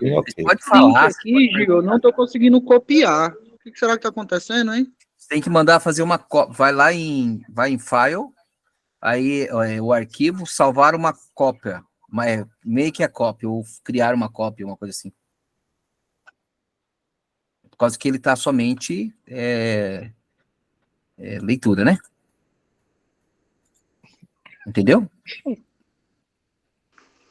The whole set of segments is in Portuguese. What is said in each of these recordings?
Ok. Pode Link falar. aqui, Gil, eu não tô conseguindo copiar. O que será que tá acontecendo, hein? Você tem que mandar fazer uma cópia. Vai em File, aí o arquivo, salvar uma cópia. Make a copy, ou criar uma cópia, uma coisa assim. Por causa que ele está somente leitura, né? Entendeu?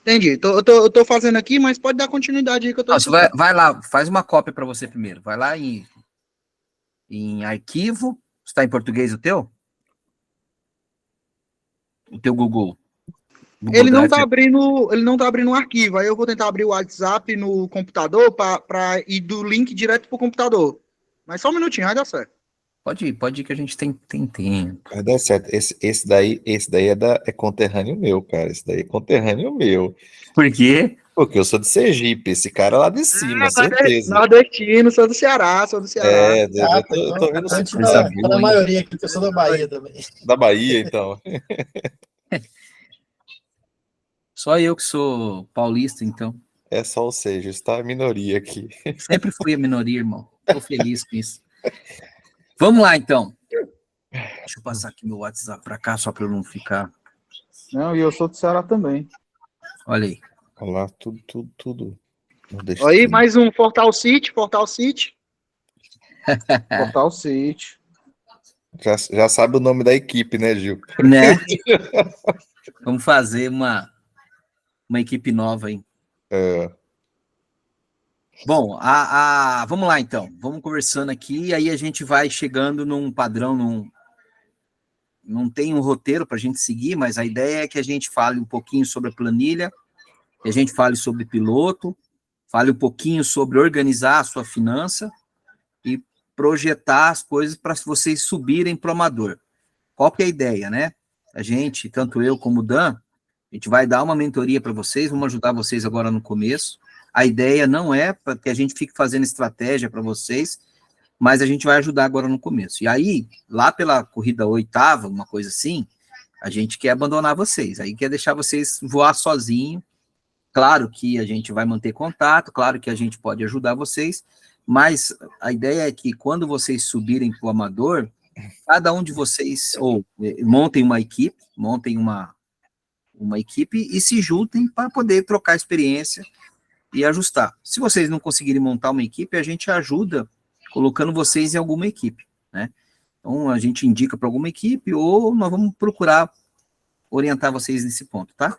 Entendi. Eu tô fazendo aqui, mas pode dar continuidade aí que eu tô Não, você escutando. vai lá, faz uma cópia para você primeiro. Vai lá em arquivo. Está em português o teu? O teu Google. Google Ele não Drive. tá abrindo um arquivo. Aí eu vou tentar abrir o WhatsApp no computador para ir do link direto pro computador. Mas só um minutinho, vai dar certo. Pode ir que a gente tem tempo. Vai dar certo. Esse daí é conterrâneo meu, cara. Esse daí é conterrâneo meu. Por quê? Porque eu sou de Sergipe, esse cara lá de cima, certeza. Nordestino, sou do Ceará, sou do Ceará. Eu tô vendo o Então, sotaque Coisa tá na boa, hein? maioria aqui, que eu sou da Bahia também. da Bahia, então. Só eu que sou paulista, então. É só o seja, está a minoria aqui. Sempre fui a minoria, irmão. Tô feliz com isso. Vamos lá, então. Deixa eu passar aqui meu WhatsApp para cá, só para eu não ficar... Não, e eu sou do Ceará também. Olha aí. Olha lá, tudo. Aí, mais um Fortal City. Fortal City. Já sabe o nome da equipe, né, Gil? Né? Vamos fazer uma equipe nova aí. Bom, vamos lá, então. Vamos conversando aqui, e aí a gente vai chegando num padrão, não tem um roteiro para a gente seguir, mas a ideia é que a gente fale um pouquinho sobre a planilha, que a gente fale sobre piloto, fale um pouquinho sobre organizar a sua finança e projetar as coisas para vocês subirem para o amador. Qual que é a ideia, né? A gente, tanto eu como o Dan, a gente vai dar uma mentoria para vocês, vamos ajudar vocês agora no começo. A ideia não é para que a gente fique fazendo estratégia para vocês, mas a gente vai ajudar agora no começo. E aí, lá pela corrida 8ª, uma coisa assim, a gente quer abandonar vocês, aí quer deixar vocês voar sozinho. Claro que a gente vai manter contato, claro que a gente pode ajudar vocês, mas a ideia é que quando vocês subirem para o amador, cada um de vocês, montem uma equipe e se juntem para poder trocar experiência e ajustar. Se vocês não conseguirem montar uma equipe, a gente ajuda colocando vocês em alguma equipe, né? Então, a gente indica para alguma equipe ou nós vamos procurar orientar vocês nesse ponto, tá?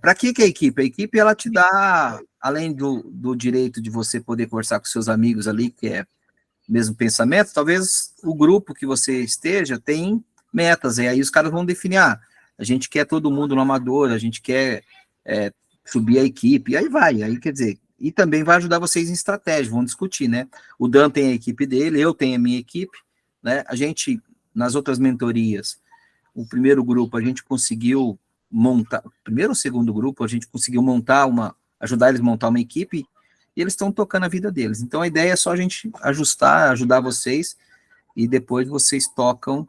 Para que a equipe? A equipe, ela te dá, além do direito de você poder conversar com seus amigos ali, que é mesmo pensamento, talvez o grupo que você esteja tem metas, e aí os caras vão definir, a gente quer todo mundo no amador, a gente quer subir a equipe, e aí quer dizer, e também vai ajudar vocês em estratégia, vão discutir, né? O Dan tem a equipe dele, eu tenho a minha equipe, né? A gente, nas outras mentorias, o primeiro grupo, a gente conseguiu montar, o primeiro ou segundo grupo, a gente conseguiu ajudar eles a montar uma equipe, e eles estão tocando a vida deles. Então, a ideia é só a gente ajudar vocês, e depois vocês tocam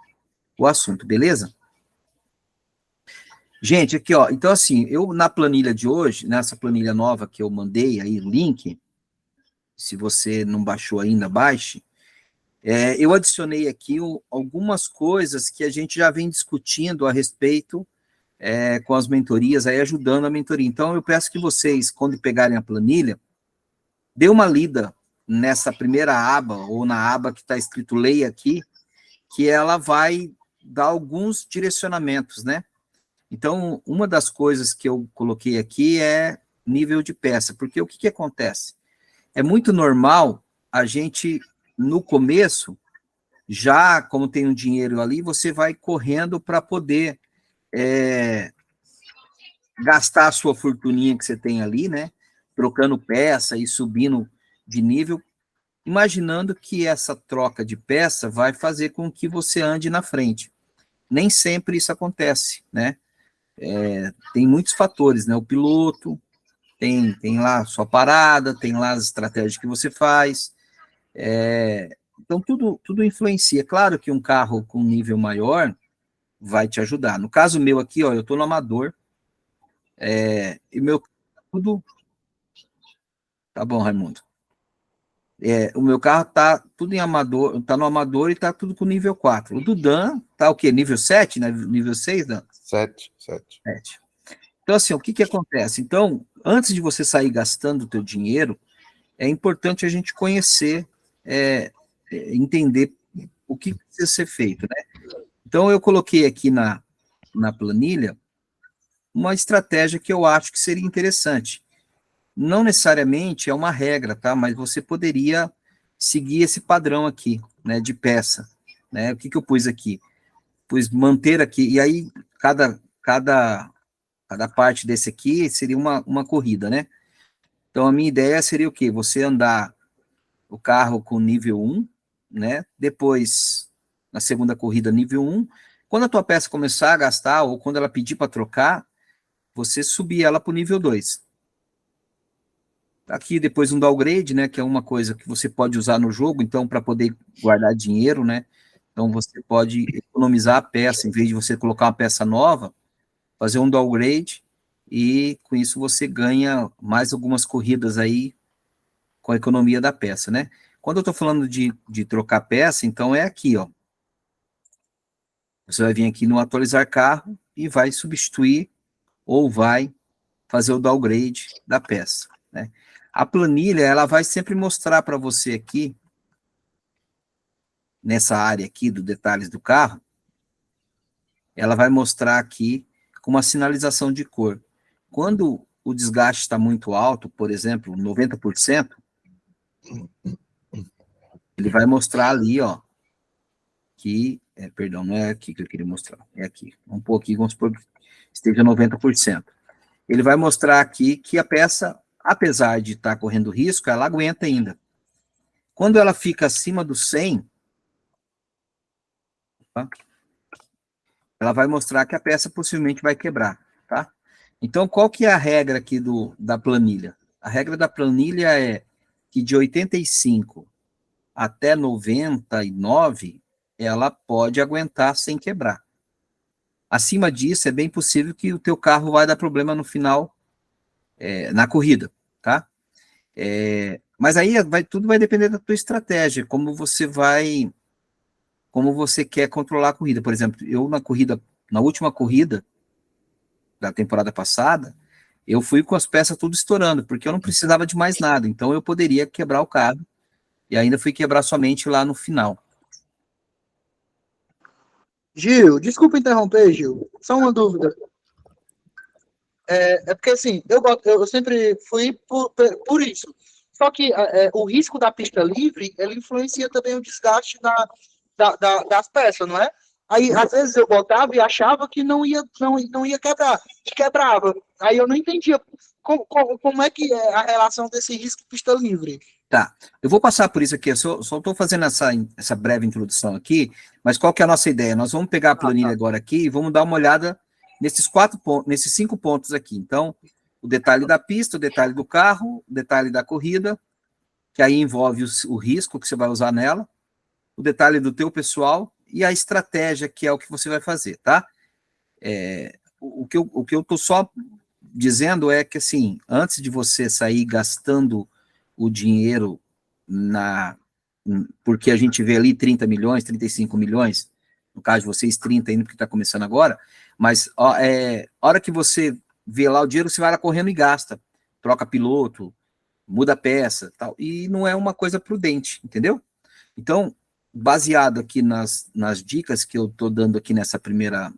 o assunto, beleza? Gente, aqui, ó, então assim, eu na planilha de hoje, nessa planilha nova que eu mandei aí, o link, se você não baixou ainda, baixe, eu adicionei aqui algumas coisas que a gente já vem discutindo a respeito com as mentorias, aí ajudando a mentoria. Então, eu peço que vocês, quando pegarem a planilha, dê uma lida nessa primeira aba, ou na aba que está escrito Leia aqui, que ela vai dar alguns direcionamentos, né? Então, uma das coisas que eu coloquei aqui é nível de peça, porque o que acontece? É muito normal a gente, no começo, já como tem um dinheiro ali, você vai correndo para poder gastar a sua fortuninha que você tem ali, né? Trocando peça e subindo de nível, imaginando que essa troca de peça vai fazer com que você ande na frente. Nem sempre isso acontece, né? Tem muitos fatores, né? O piloto, tem lá a sua parada, tem lá as estratégias que você faz. Então, tudo influencia. Claro que um carro com nível maior vai te ajudar. No caso meu aqui, ó, eu estou no amador, e meu tudo Tá bom, Raimundo. O meu carro tá tudo em amador, tá no amador e tá tudo com nível 4. O do Dan tá o quê? Nível 7, né? Nível 6, Dan? 7. 7. Então, assim, o que que acontece? Então, antes de você sair gastando o teu dinheiro, é importante a gente conhecer, entender o que precisa ser feito, né? Então, eu coloquei aqui na planilha uma estratégia que eu acho que seria interessante. Não necessariamente é uma regra, tá? Mas você poderia seguir esse padrão aqui, né, de peça, né? O que que eu pus aqui? Pus manter aqui, e aí cada parte desse aqui seria uma corrida, né? Então a minha ideia seria o quê? Você andar o carro com nível 1, né? Depois, na segunda corrida, nível 1. Quando a tua peça começar a gastar, ou quando ela pedir para trocar, você subir ela para o nível 2. Aqui depois um downgrade, né, que é uma coisa que você pode usar no jogo, então para poder guardar dinheiro, né? Então você pode economizar a peça, em vez de você colocar uma peça nova, fazer um downgrade e com isso você ganha mais algumas corridas aí com a economia da peça, né? Quando eu estou falando de trocar peça, então é aqui, ó. Você vai vir aqui no atualizar carro e vai substituir ou vai fazer o downgrade da peça, né? A planilha, ela vai sempre mostrar para você aqui, nessa área aqui do detalhes do carro, ela vai mostrar aqui com uma sinalização de cor. Quando o desgaste está muito alto, por exemplo, 90%, ele vai mostrar ali, ó, que, perdão, não é aqui que eu queria mostrar, é aqui. Vamos pôr aqui, vamos supor que esteja 90%. Ele vai mostrar aqui que a peça, apesar de estar correndo risco, ela aguenta ainda. Quando ela fica acima do 100, tá? Ela vai mostrar que a peça possivelmente vai quebrar, tá? Então, qual que é a regra aqui da planilha? A regra da planilha é que de 85 até 99, ela pode aguentar sem quebrar. Acima disso, é bem possível que o teu carro vai dar problema no final, na corrida, tá? Mas aí tudo vai depender da tua estratégia, como você quer controlar a corrida. Por exemplo, eu na última corrida da temporada passada, eu fui com as peças tudo estourando, porque eu não precisava de mais nada, então eu poderia quebrar o carro, e ainda fui quebrar somente lá no final. Gil, desculpa interromper, Gil. Só uma dúvida. É porque, assim, eu sempre fui por isso. Só que o risco da pista livre, ele influencia também o desgaste das peças, não é? Aí, às vezes, eu botava e achava que não ia quebrar. E quebrava. Aí eu não entendia como é que é a relação desse risco pista livre. Tá, eu vou passar por isso aqui, eu só estou fazendo essa breve introdução aqui, mas qual que é a nossa ideia? Nós vamos pegar a planilha agora aqui e vamos dar uma olhada nesses 5 pontos aqui. Então, o detalhe da pista, o detalhe do carro, o detalhe da corrida, que aí envolve o risco que você vai usar nela, o detalhe do teu pessoal e a estratégia, que é o que você vai fazer, tá? O que eu estou só dizendo é que, assim, antes de você sair gastando o dinheiro porque a gente vê ali 30 milhões, 35 milhões, no caso de vocês 30 ainda, porque está começando agora, mas a hora que você vê lá o dinheiro, você vai lá correndo e gasta, troca piloto, muda peça, tal, e não é uma coisa prudente, entendeu? Então, baseado aqui nas dicas que eu estou dando aqui nessa primeira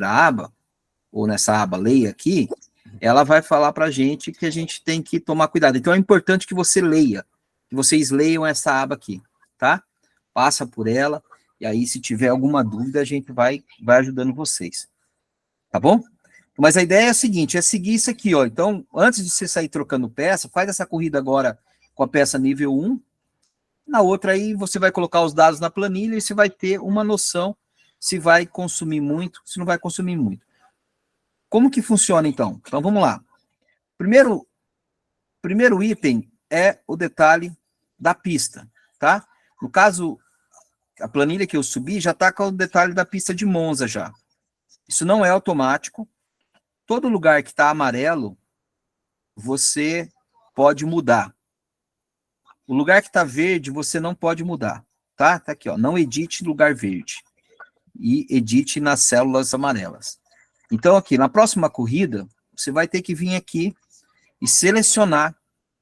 aba, ou nessa aba leia aqui, ela vai falar para a gente que a gente tem que tomar cuidado. Então é importante que você leia, que vocês leiam essa aba aqui, tá? Passa por ela, e aí se tiver alguma dúvida, a gente vai ajudando vocês. Tá bom? Mas a ideia é a seguinte, é seguir isso aqui, ó. Então, antes de você sair trocando peça, faz essa corrida agora com a peça nível 1, na outra aí você vai colocar os dados na planilha e você vai ter uma noção se vai consumir muito, se não vai consumir muito. Como que funciona, então? Então, vamos lá. Primeiro item é o detalhe da pista, tá? No caso, a planilha que eu subi já está com o detalhe da pista de Monza já. Isso não é automático. Todo lugar que está amarelo, você pode mudar. O lugar que está verde, você não pode mudar, tá? Tá aqui, ó. Não edite lugar verde. E edite nas células amarelas. Então, aqui, na próxima corrida, você vai ter que vir aqui e selecionar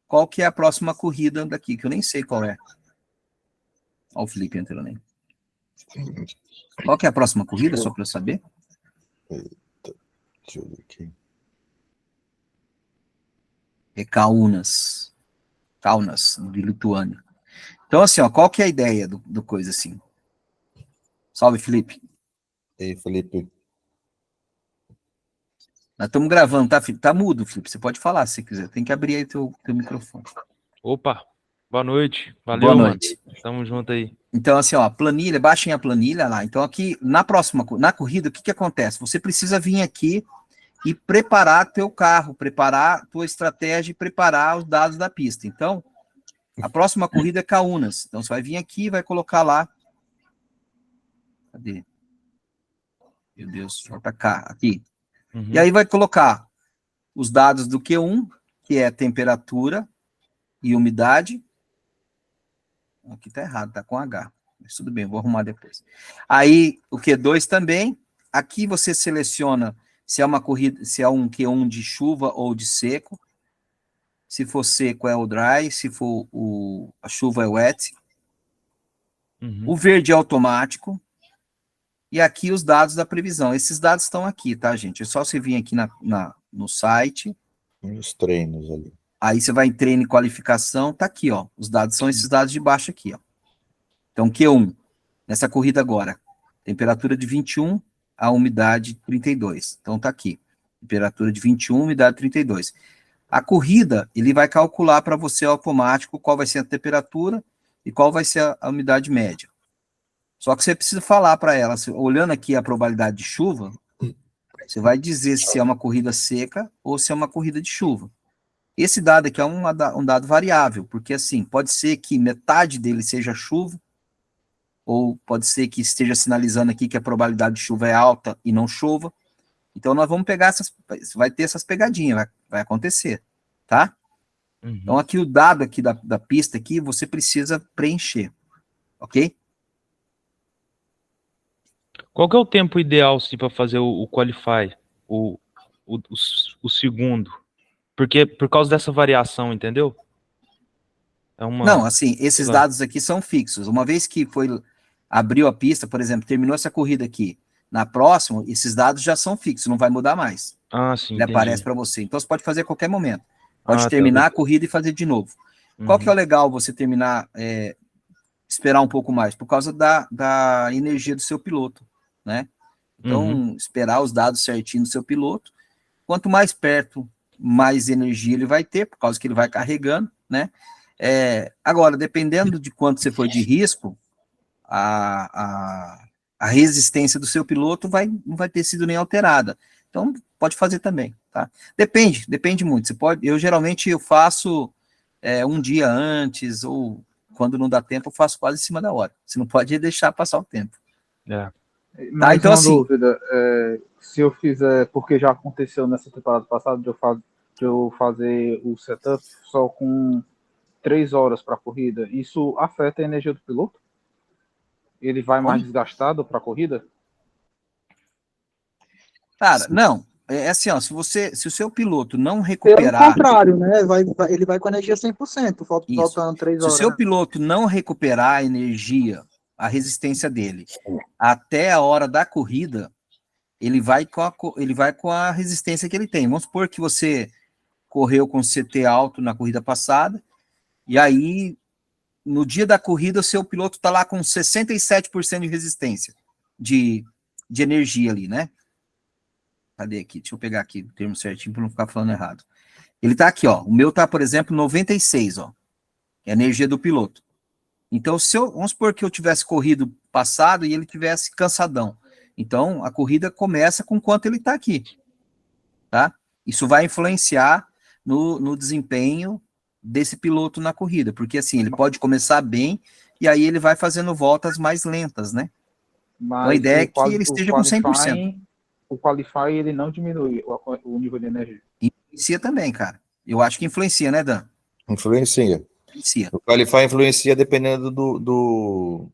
qual que é a próxima corrida daqui, que eu nem sei qual é. Olha o Felipe entrando aí. Qual que é a próxima corrida, só para eu saber? Deixa eu ver aqui. É Kaunas, de Lituânia. Então, assim, ó, qual que é a ideia do coisa assim? Salve, Felipe. Ei, Felipe. Nós estamos gravando, tá, Felipe? Tá mudo, Felipe. Você pode falar se quiser. Tem que abrir aí teu microfone. Opa, boa noite. Valeu, Boa noite. mano. Tamo junto aí. Então, assim, ó, planilha, baixem a planilha lá. Então, aqui, na corrida, o que acontece? Você precisa vir aqui e preparar teu carro, preparar tua estratégia e preparar os dados da pista. Então, a próxima corrida é Kaunas. Então, você vai vir aqui e vai colocar lá. Cadê? Meu Deus, JK, aqui. Uhum. E aí vai colocar os dados do Q1, que é temperatura e umidade. Aqui tá errado, tá com H. Mas tudo bem, vou arrumar depois. Aí, o Q2 também. Aqui você seleciona se é uma corrida, se é um Q1 de chuva ou de seco. Se for seco é o dry, se for a chuva é wet. Uhum. O verde é automático. E aqui os dados da previsão. Esses dados estão aqui, tá, gente? É só você vir aqui no site. Os treinos ali. Aí você vai em treino e qualificação, tá aqui, ó. Os dados são esses dados de baixo aqui, ó. Então, Q1, nessa corrida agora, temperatura de 21, a umidade 32. Então, tá aqui. Temperatura de 21, umidade 32. A corrida, ele vai calcular para você automático qual vai ser a temperatura e qual vai ser a umidade média. Só que você precisa falar para ela, olhando aqui a probabilidade de chuva, você vai dizer se é uma corrida seca ou se é uma corrida de chuva. Esse dado aqui é um dado variável, porque assim, pode ser que metade dele seja chuva, ou pode ser que esteja sinalizando aqui que a probabilidade de chuva é alta e não chova. Então nós vamos pegar vai ter essas pegadinhas, vai acontecer, tá? Uhum. Então aqui o dado aqui da pista aqui, você precisa preencher, ok? Qual que é o tempo ideal para fazer o Qualify, o segundo? Porque por causa dessa variação, entendeu? Não, assim, esses dados aqui são fixos. Uma vez que abriu a pista, por exemplo, terminou essa corrida aqui, na próxima, esses dados já são fixos, não vai mudar mais. Ah, sim, Ele aparece para você. Então você pode fazer a qualquer momento. Pode Tá, terminar a corrida e fazer de novo. Qual que é o legal você terminar, esperar um pouco mais? Por causa da energia do seu piloto, né? Então, esperar os dados certinho do seu piloto. Quanto mais perto, mais energia ele vai ter, por causa que ele vai carregando, né? Agora, dependendo de quanto você for de risco, a resistência do seu piloto não vai ter sido nem alterada. Então, pode fazer também, tá? Depende muito. Eu geralmente faço um dia antes, ou quando não dá tempo, eu faço quase em cima da hora. Você não pode deixar passar o tempo. Mas então, uma assim, dúvida, se eu fizer, porque já aconteceu nessa temporada passada, de eu fazer o setup só com 3 horas para a corrida, isso afeta a energia do piloto? Ele vai mais desgastado para a corrida? Cara, não. É assim, ó, se o seu piloto não recuperar... Pelo contrário, né? Ele vai com energia 100%, faltando 3 horas. Se o seu piloto não recuperar a energia, a resistência dele, até a hora da corrida, ele vai com a resistência que ele tem. Vamos supor que você correu com CT alto na corrida passada, e aí, no dia da corrida, o seu piloto está lá com 67% de resistência, de energia ali, né? Cadê aqui? Deixa eu pegar aqui o termo certinho para não ficar falando errado. Ele está aqui, ó. O meu está, por exemplo, 96, ó. É a energia do piloto. Então, vamos supor que eu tivesse corrido passado e ele tivesse cansadão. Então, a corrida começa com quanto ele está aqui, tá? Isso vai influenciar no desempenho desse piloto na corrida, porque assim, ele pode começar bem e aí ele vai fazendo voltas mais lentas, né? Mas então, a ideia é que ele esteja com 100%. O Qualify, ele não diminui o nível de energia. Influencia também, cara. Eu acho que influencia, né, Dan? Influencia. Influencia. O Qualify influencia dependendo do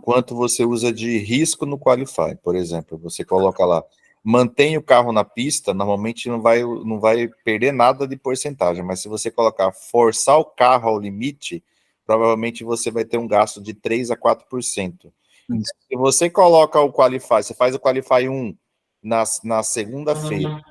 quanto você usa de risco no Qualify. Por exemplo, você coloca lá, mantém o carro na pista, normalmente não vai perder nada de porcentagem, mas se você colocar forçar o carro ao limite, provavelmente você vai ter um gasto de 3 a 4%. Isso. Se você coloca o Qualify, você faz o Qualify 1 na segunda-feira,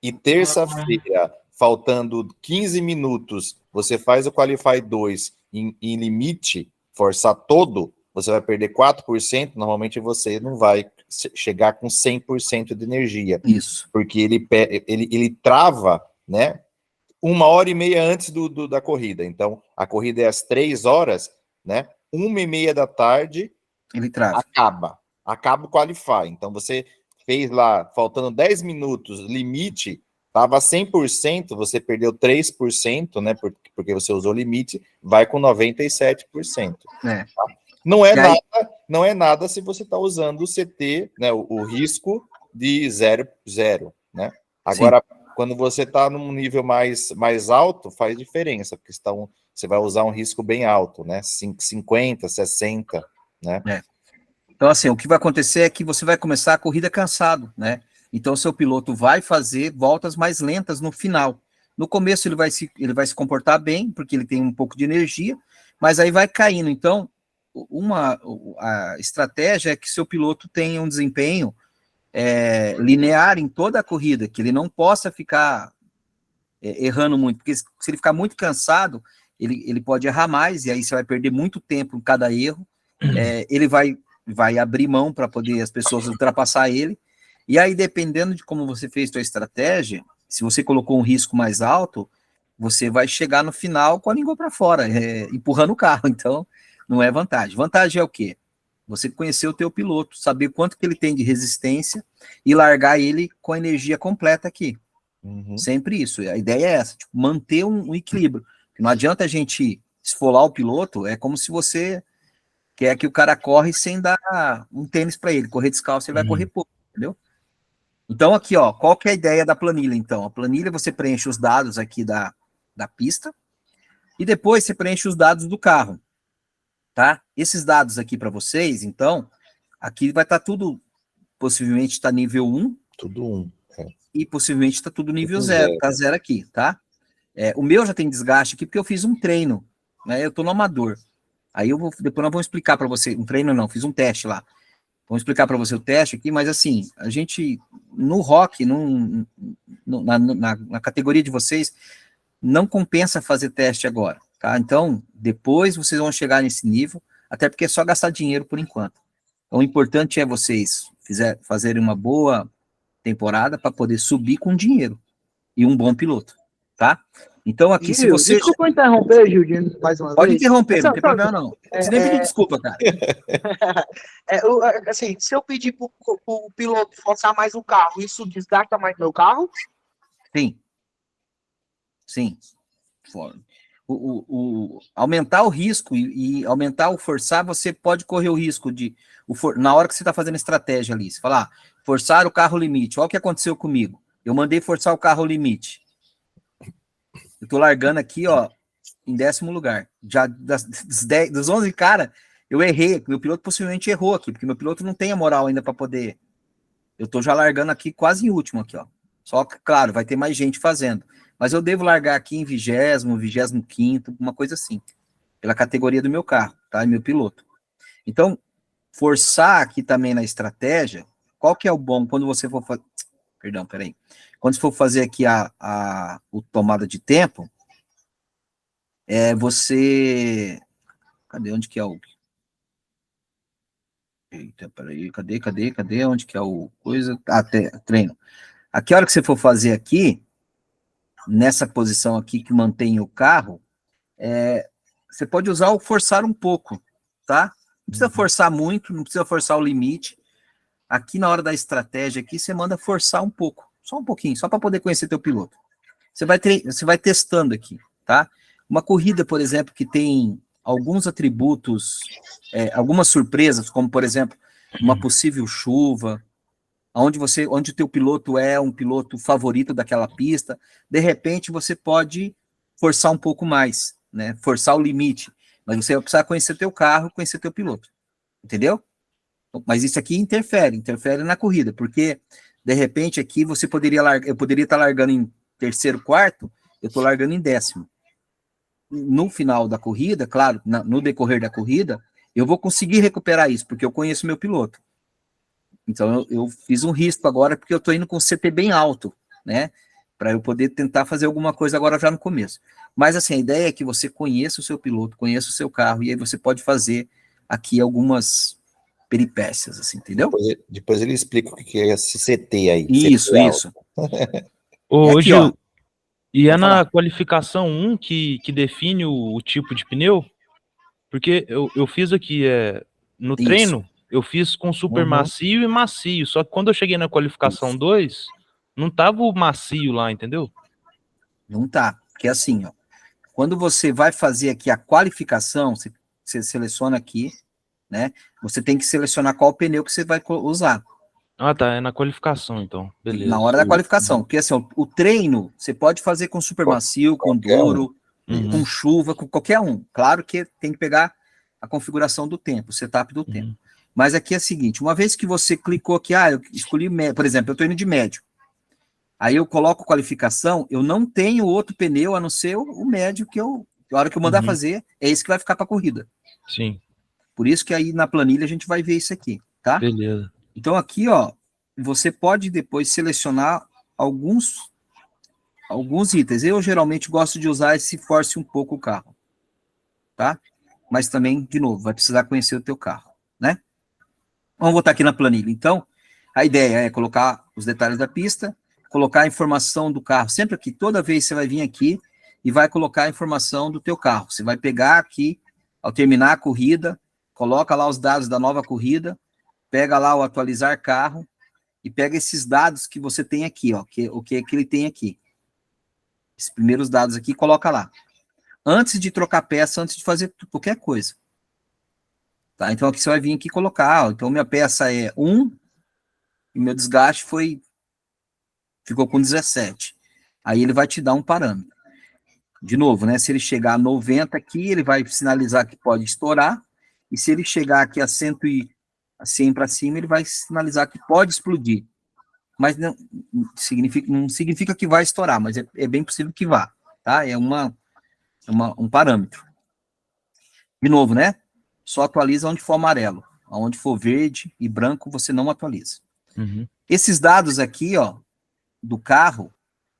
e terça-feira, faltando 15 minutos, você faz o Qualify 2 em limite, forçar todo, você vai perder 4%, normalmente você não vai chegar com 100% de energia. Isso. Porque ele trava, né, 1h30 antes da corrida. Então, a corrida é às 3 horas, né, 1h30 da tarde, Ele trava. acaba o Qualify. Então, você fez lá, faltando 10 minutos, limite, estava 100%, você perdeu 3%, né, porque você usou limite, vai com 97%. É. Tá? Não é E aí- não é nada se você está usando o CT, né, o risco de 0, né? Agora, quando você está num nível mais alto, faz diferença, porque você vai usar um risco bem alto, né? 50, 60, né? Então, assim, o que vai acontecer é que você vai começar a corrida cansado, né? Então, seu piloto vai fazer voltas mais lentas no final. No começo, ele vai se comportar bem, porque ele tem um pouco de energia, mas aí vai caindo. Então, a estratégia é que seu piloto tenha um desempenho linear em toda a corrida, que ele não possa ficar errando muito, porque se ele ficar muito cansado, ele pode errar mais, e aí você vai perder muito tempo em cada erro. Ele vai abrir mão para poder as pessoas ultrapassar ele, e aí, dependendo de como você fez sua estratégia, se você colocou um risco mais alto, você vai chegar no final com a língua para fora, empurrando o carro. Então, não é vantagem. Vantagem é o quê? Você conhecer o teu piloto, saber quanto que ele tem de resistência e largar ele com a energia completa aqui. Uhum. Sempre isso. A ideia é essa, tipo, manter um equilíbrio. Não adianta a gente esfolar o piloto, é como se você quer que o cara corre sem dar um tênis para ele. Correr descalço, ele vai correr pouco, entendeu? Então, aqui, ó, qual que é a ideia da planilha, então? A planilha, você preenche os dados aqui da pista e depois você preenche os dados do carro, tá? Esses dados aqui para vocês, então, aqui vai estar tudo, possivelmente está nível 1, Tudo um. e possivelmente está tudo nível Tudo 0, zero. tá 0 aqui, tá? O meu já tem desgaste aqui porque eu fiz um treino, né? Eu tô no amador. Aí depois nós vamos explicar para você, um treino não, fiz um teste lá. Vamos explicar para você o teste aqui, mas assim, a gente, no rock, na categoria de vocês, não compensa fazer teste agora, tá? Então, depois vocês vão chegar nesse nível, até porque é só gastar dinheiro por enquanto. Então, o importante é vocês fazerem uma boa temporada para poder subir com dinheiro e um bom piloto, tá? Então, aqui, se você... Desculpa interromper, Gildinho, mais uma Pode vez. interromper, não Sabe- tem problema não. Você nem pedir desculpa, cara. Assim, se eu pedir pro piloto forçar mais o carro, isso desgasta mais meu carro? Sim. Sim. Aumentar o risco e aumentar o forçar, você pode correr o risco de... na hora que você está fazendo estratégia ali, você fala, forçar o carro limite. Olha o que aconteceu comigo. Eu mandei forçar o carro limite. Eu tô largando aqui, ó, em 10º lugar. Já dos 11 cara, eu errei. Meu piloto possivelmente errou aqui, porque meu piloto não tem a moral ainda para poder... Eu tô já largando aqui quase em último aqui, ó. Só que, claro, vai ter mais gente fazendo. Mas eu devo largar aqui em 20º, 25º, uma coisa assim. Pela categoria do meu carro, tá? Meu piloto. Então, forçar aqui também na estratégia, qual que é o bom quando você for fazer... Perdão, peraí. Quando você for fazer aqui o tomada de tempo, você... Cadê? Onde que é o... Eita, peraí. Cadê? Onde que é o coisa? Treino. Aqui, a hora que você for fazer aqui, nessa posição aqui que mantém o carro, você pode usar o forçar um pouco, tá? Não precisa forçar muito, não precisa forçar o limite. Aqui na hora da estratégia aqui, você manda forçar um pouco, só um pouquinho, só para poder conhecer teu piloto. Você vai testando aqui, tá? Uma corrida, por exemplo, que tem alguns atributos, algumas surpresas, como, por exemplo, uma possível chuva, onde o teu piloto é um piloto favorito daquela pista, de repente você pode forçar um pouco mais, né? Forçar o limite. Mas você vai precisar conhecer teu carro, conhecer teu piloto. Entendeu? Mas isso aqui interfere na corrida, porque de repente aqui você poderia largar, eu poderia estar largando em terceiro, quarto, eu estou largando em 10º. No final da corrida, claro, no decorrer da corrida, eu vou conseguir recuperar isso, porque eu conheço meu piloto. Então eu fiz um risco agora, porque eu estou indo com o CT bem alto, né? Para eu poder tentar fazer alguma coisa agora já no começo. Mas assim, a ideia é que você conheça o seu piloto, conheça o seu carro, e aí você pode fazer aqui algumas peripécias, assim, entendeu? Depois ele explica o que é esse CT aí. Isso, CT alto. isso. Ô, aqui, Gil, ó. e é Pode na falar. qualificação 1 que define o tipo de pneu? Porque eu fiz aqui, no Isso. treino, eu fiz com super Uhum. macio e macio, só que quando eu cheguei na qualificação 2, não tava o macio lá, entendeu? Não tá. Porque assim, ó, quando você vai fazer aqui a qualificação, você seleciona aqui, né? Você tem que selecionar qual pneu que você vai usar Ah, tá, é na qualificação, então, na beleza. hora da qualificação. Porque assim, ó, o treino você pode fazer com super macio, com Qualquer um. duro, Uhum. com chuva, com qualquer um. Claro que tem que pegar a configuração do tempo, o setup do tempo. Mas aqui é o seguinte, uma vez que você clicou aqui, eu escolhi, por exemplo, eu estou indo de médio. Aí eu coloco qualificação, eu não tenho outro pneu a não ser o médio que a hora que eu mandar Uhum. fazer, é esse que vai ficar para a corrida. Sim, Por isso que aí na planilha a gente vai ver isso aqui, tá? beleza. Então aqui, ó, você pode depois selecionar alguns itens. Eu geralmente gosto de usar esse force um pouco o carro, tá? Mas também, de novo, vai precisar conhecer o teu carro, né? Vamos botar aqui na planilha. Então, a ideia é colocar os detalhes da pista, colocar a informação do carro. Sempre aqui, toda vez você vai vir aqui e vai colocar a informação do teu carro. Você vai pegar aqui, ao terminar a corrida, coloca lá os dados da nova corrida, pega lá o atualizar carro e pega esses dados que você tem aqui, ó, o que é que ele tem aqui. Esses primeiros dados aqui, coloca lá. Antes de trocar peça, antes de fazer qualquer coisa. Tá? Então aqui você vai vir aqui e colocar, então minha peça é 1 e meu desgaste ficou com 17. Aí ele vai te dar um parâmetro. De novo, né? Se ele chegar a 90 aqui, ele vai sinalizar que pode estourar, e se ele chegar aqui a 100 para cima, ele vai sinalizar que pode explodir. Mas não significa que vai estourar, mas é bem possível que vá, tá? É um parâmetro. De novo, né? Só atualiza onde for amarelo. Onde for verde e branco, você não atualiza. Uhum. Esses dados aqui, ó, do carro.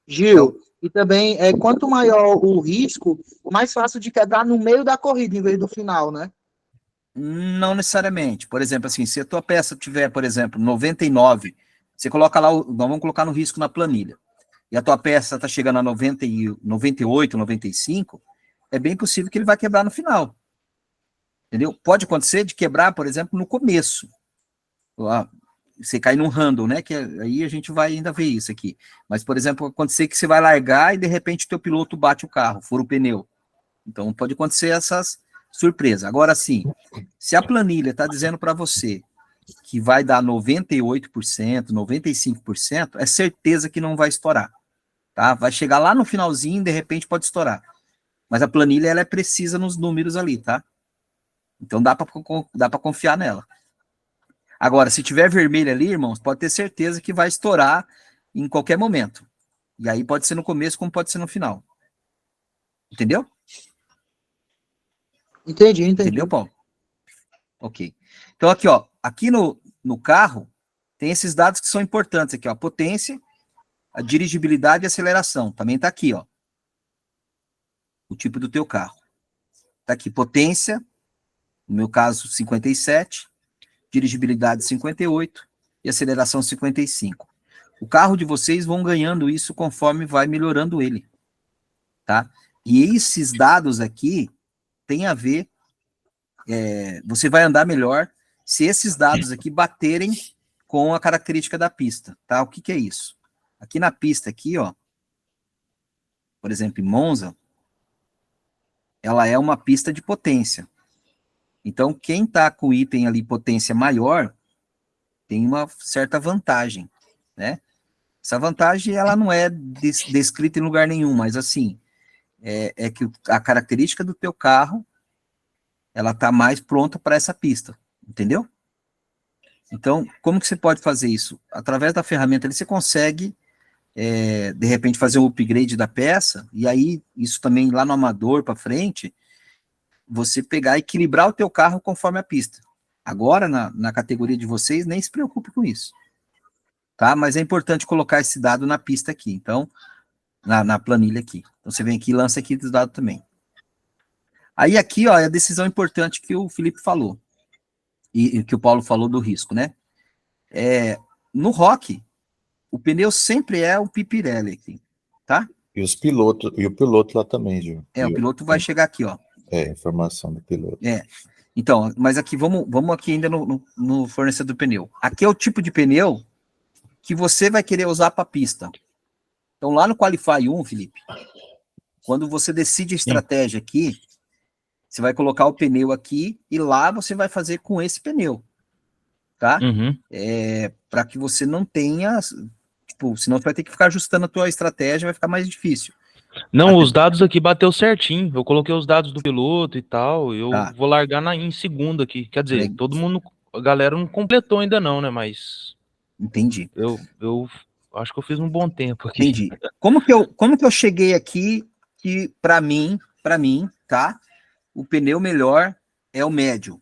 Gil, e também, quanto maior o risco, mais fácil de quebrar no meio da corrida, em vez do final, né? Não necessariamente. Por exemplo, assim, se a tua peça tiver, por exemplo, 99, você coloca lá, nós vamos colocar no risco na planilha, e a tua peça está chegando a 90 e 98, 95, é bem possível que ele vai quebrar no final. Entendeu? Pode acontecer de quebrar, por exemplo, no começo. Você cair num handle, né? Que aí a gente vai ainda ver isso aqui. Mas, por exemplo, acontecer que você vai largar e de repente o teu piloto bate o carro, fura o pneu. Então pode acontecer essas surpresas. Agora sim, se a planilha está dizendo para você que vai dar 98%, 95%, é certeza que não vai estourar. Tá? Vai chegar lá no finalzinho e de repente pode estourar. Mas a planilha ela é precisa nos números ali, tá? Então dá para confiar nela. Agora, se tiver vermelho ali, irmãos, pode ter certeza que vai estourar em qualquer momento. E aí pode ser no começo, como pode ser no final. Entendeu? Entendi. Entendeu, Paulo? Ok. Então aqui, ó, aqui no carro, tem esses dados que são importantes aqui, ó, a potência, a dirigibilidade e aceleração. Também tá aqui, ó. O tipo do teu carro. Tá aqui, potência, no meu caso, 57, dirigibilidade 58 e aceleração 55. O carro de vocês vão ganhando isso conforme vai melhorando ele, tá? E esses dados aqui tem a ver, você vai andar melhor se esses dados aqui baterem com a característica da pista, tá? O que é isso? Aqui na pista aqui, ó, por exemplo, em Monza, ela é uma pista de potência. Então, quem tá com o item ali potência maior, tem uma certa vantagem, né? Essa vantagem, ela não é descrita em lugar nenhum, mas assim, é que a característica do teu carro, ela tá mais pronta para essa pista, entendeu? Então, como que você pode fazer isso? Através da ferramenta ali, você consegue, de repente, fazer um upgrade da peça, e aí, isso também lá no amador para frente, você pegar e equilibrar o teu carro conforme a pista. Agora, na categoria de vocês, nem se preocupe com isso. Tá? Mas é importante colocar esse dado na pista aqui, então, na planilha aqui. Então, você vem aqui e lança aqui os dados também. Aí aqui, ó, é a decisão importante que o Felipe falou, e que o Paulo falou do risco, né? No Rock, o pneu sempre é o Pirelli aqui, tá? E o piloto lá também, Gil. O piloto vai chegar aqui, ó. Informação do piloto. Então, mas aqui, vamos aqui ainda no fornecedor do pneu. Aqui é o tipo de pneu que você vai querer usar para pista. Então, lá no Qualify 1, Felipe, quando você decide a estratégia aqui, você vai colocar o pneu aqui e lá você vai fazer com esse pneu, tá? Uhum. Para que você não tenha, tipo, senão você vai ter que ficar ajustando a tua estratégia, vai ficar mais difícil. Não, os dados aqui bateu certinho. Eu coloquei os dados do piloto e tal. Eu Tá. vou largar em segundo aqui. Quer dizer, Legal. todo mundo, a galera não completou ainda não, né? Mas Entendi. eu acho que eu fiz um bom tempo aqui. Entendi. Como que eu cheguei aqui que para mim, tá? O pneu melhor é o médio.